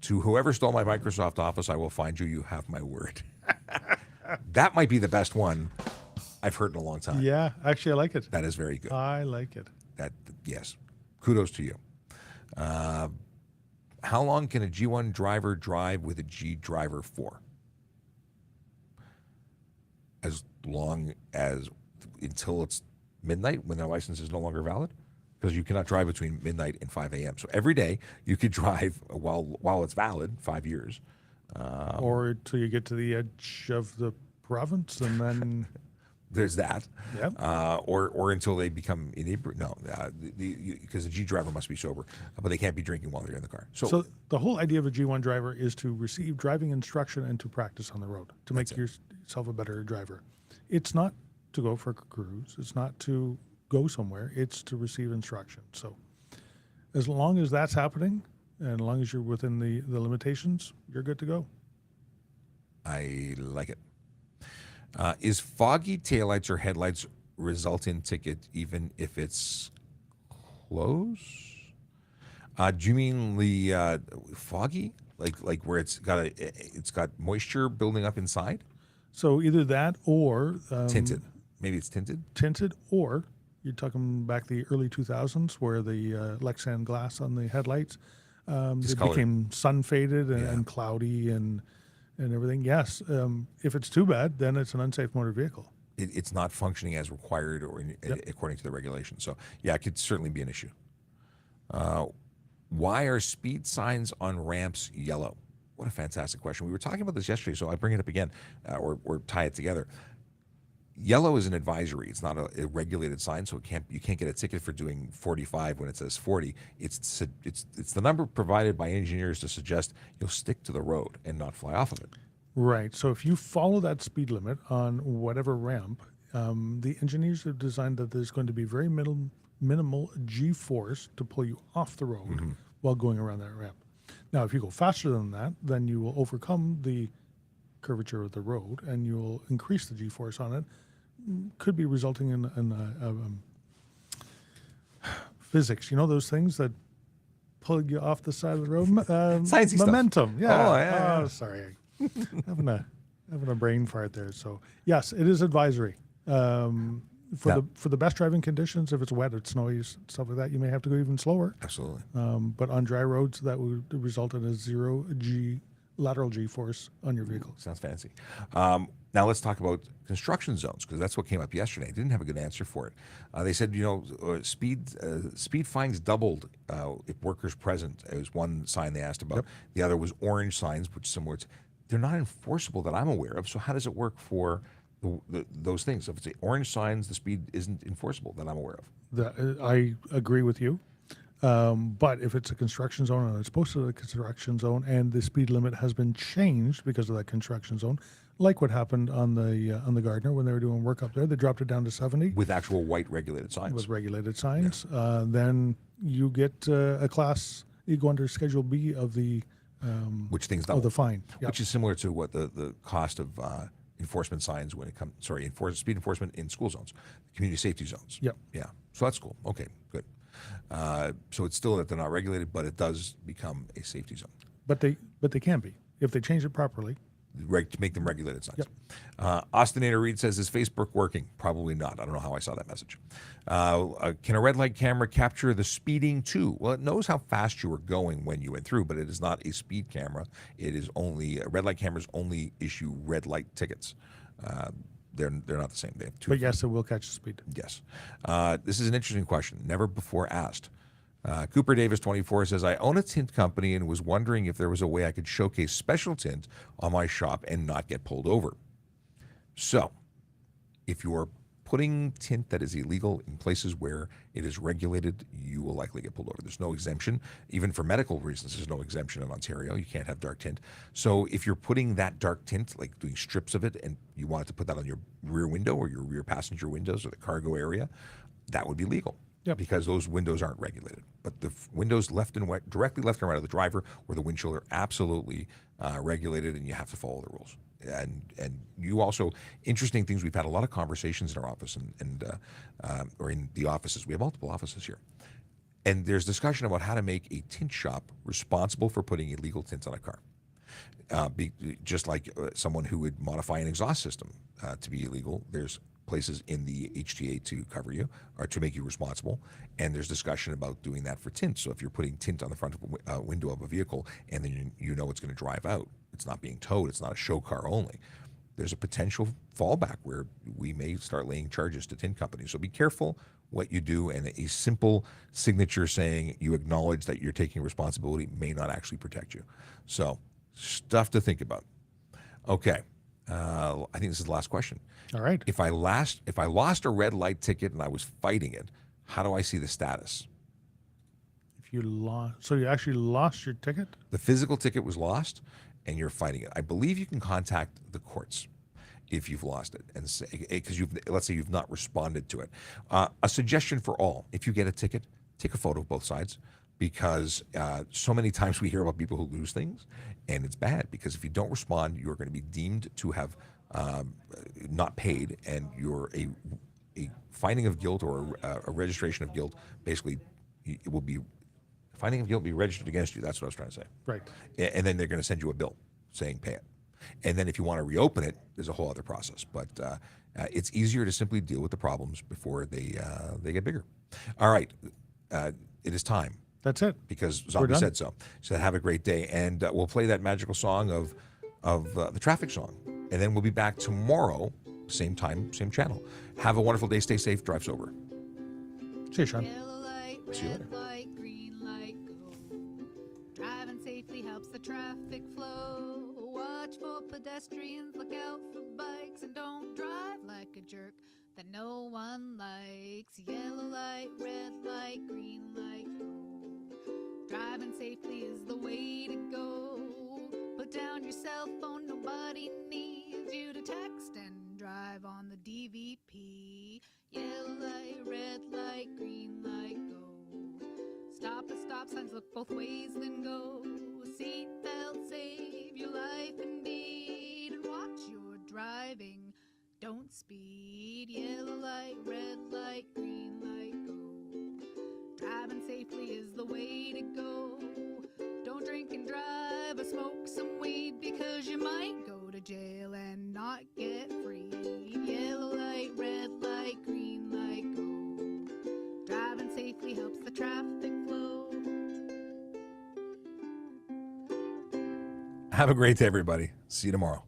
A: To whoever stole my Microsoft Office, I will find you. You have my word. That might be the best one I've heard in a long time.
B: Yeah, actually, I like it.
A: That is very good.
B: I like it.
A: Yes. Kudos to you. How long can a G1 driver drive with a G driver for? As long as until it's midnight when their license is no longer valid, because you cannot drive between midnight and 5 a.m. So every day you could drive while it's valid, 5 years.
B: Or till you get to the edge of the province and then...
A: There's that.
B: Yep.
A: Or until they become inebriated. No, because the G driver must be sober, but they can't be drinking while they're in the car.
B: So the whole idea of a G1 driver is to receive driving instruction and to practice on the road, to make yourself a better driver. It's not to go for a cruise. It's not to go somewhere. It's to receive instruction. So as long as that's happening, and as long as you're within the limitations, you're good to go.
A: I like it. Is foggy taillights or headlights result in ticket even if it's close? Do you mean the foggy, like where it's got moisture building up inside?
B: So either that or
A: tinted. Maybe it's tinted.
B: Tinted, or you're talking back the early 2000s where the Lexan glass on the headlights it became sun faded and cloudy and everything. Yes, if it's too bad, then it's an unsafe motor vehicle.
A: It's not functioning as required or according to the regulations. So yeah, it could certainly be an issue. Why are speed signs on ramps yellow? What a fantastic question. We were talking about this yesterday, so I bring it up again, or tie it together. Yellow is an advisory. It's not a regulated sign, so you can't get a ticket for doing 45 when it says 40. It's the number provided by engineers to suggest you'll stick to the road and not fly off of it.
B: Right. So if you follow that speed limit on whatever ramp, the engineers have designed that there's going to be very minimal G-force to pull you off the road while going around that ramp. Now, if you go faster than that, then you will overcome the curvature of the road and you'll increase the G-force on it. Could be resulting in physics. You know those things that pull you off the side of the road?
A: Sciencey
B: momentum.
A: Stuff.
B: Yeah. Oh, sorry. having a brain fart there. So yes, it is advisory. For the best driving conditions, if it's wet, it's snowy, stuff like that, you may have to go even slower.
A: Absolutely.
B: But on dry roads, that would result in a 0 G lateral G force on your vehicle.
A: Sounds fancy. Now let's talk about construction zones, because that's what came up yesterday. I didn't have a good answer for it. They said, speed fines doubled if workers present. It was one sign they asked about.
B: Yep.
A: The other was orange signs, which similar to, they're not enforceable that I'm aware of. So how does it work for those things? If it's orange signs, the speed isn't enforceable that I'm aware of.
B: I agree with you. But if it's a construction zone and it's posted as a construction zone and the speed limit has been changed because of that construction zone, like what happened on the Gardner when they were doing work up there, they dropped it down to 70
A: With actual white regulated signs.
B: with regulated signs. Then you get a class. You go under Schedule B of the
A: Which things
B: of
A: double.
B: the fine. Yep.
A: Which is similar to what the cost of enforcement signs when it comes, speed enforcement in school zones, community safety zones.
B: Yep.
A: Yeah. So that's cool. Okay, good. So it's still that they're not regulated, but it does become a safety zone.
B: But they can be if they change it properly.
A: To make them regulated signs.
B: Yep.
A: Austinator Reed says, is Facebook working? Probably not. I don't know how I saw that message. Can a red light camera capture the speeding too? Well, it knows how fast you were going when you went through, but it is not a speed camera. It is only, red light cameras only issue red light tickets. They're not the same. They have two.
B: But yes, it will catch the speed.
A: Yes. This is an interesting question, never before asked. Cooper Davis 24 says, I own a tint company and was wondering if there was a way I could showcase special tint on my shop and not get pulled over. So, if you're putting tint that is illegal in places where it is regulated, you will likely get pulled over. There's no exemption. Even for medical reasons, there's no exemption in Ontario. You can't have dark tint. So if you're putting that dark tint, like doing strips of it, and you wanted to put that on your rear window or your rear passenger windows or the cargo area, that would be legal.
B: Yep.
A: Because those windows aren't regulated. But the windows directly left and right of the driver or the windshield are absolutely regulated, and you have to follow the rules. And you also, interesting things, we've had a lot of conversations in our office or in the offices. We have multiple offices here. And there's discussion about how to make a tint shop responsible for putting illegal tints on a car. Just like someone who would modify an exhaust system to be illegal, there's places in the HTA to cover you or to make you responsible, and there's discussion about doing that for tint. So if you're putting tint on the front of a window of a vehicle and then you know it's going to drive out, it's not being towed, it's not a show car only, there's a potential fallback where we may start laying charges to tint companies. So be careful what you do, and a simple signature saying you acknowledge that you're taking responsibility may not actually protect you. So stuff to think about. Okay. I think this is the last question.
B: All right.
A: If I lost a red light ticket and I was fighting it, how do I see the status?
B: If you lost, so you actually lost your ticket?
A: The physical ticket was lost, and you're fighting it. I believe you can contact the courts if you've lost it, and say, because let's say you've not responded to it. A suggestion for all: if you get a ticket, take a photo of both sides, because so many times we hear about people who lose things, and it's bad because if you don't respond, you're going to be deemed to have not paid, and you're a finding of guilt or a registration of guilt. Basically, it will be finding of guilt be registered against you. That's what I was trying to say.
B: Right.
A: And then they're going to send you a bill saying pay it. And then if you want to reopen it, there's a whole other process. But it's easier to simply deal with the problems before they get bigger. All right, it is time.
B: That's it.
A: Because Zombie said so. So have a great day, and we'll play that magical song of the traffic song, and then we'll be back tomorrow, same time, same channel. Have a wonderful day. Stay safe. Drive sober.
B: See you, Sean.
C: Yellow light,
A: See you later.
C: red light, green light, go. Driving safely helps the traffic flow. Watch for pedestrians, look out for bikes, and don't drive like a jerk that no one likes. Yellow light, red light, green light, go. Driving safely is the way to go. Put down your cell phone, nobody needs you to text and drive on the DVP. Yellow light, red light, green light, go. Stop at stop signs, look both ways, then go. Seatbelt, save your life indeed, and watch your driving. Don't speed. Yellow light, red light, green light, go. Driving safely is the way to go. Don't drink and drive or smoke some weed, because you might go to jail and not get free. Yellow light, red light, green light, go. Driving safely helps the traffic flow.
A: Have a great day, everybody. See you tomorrow.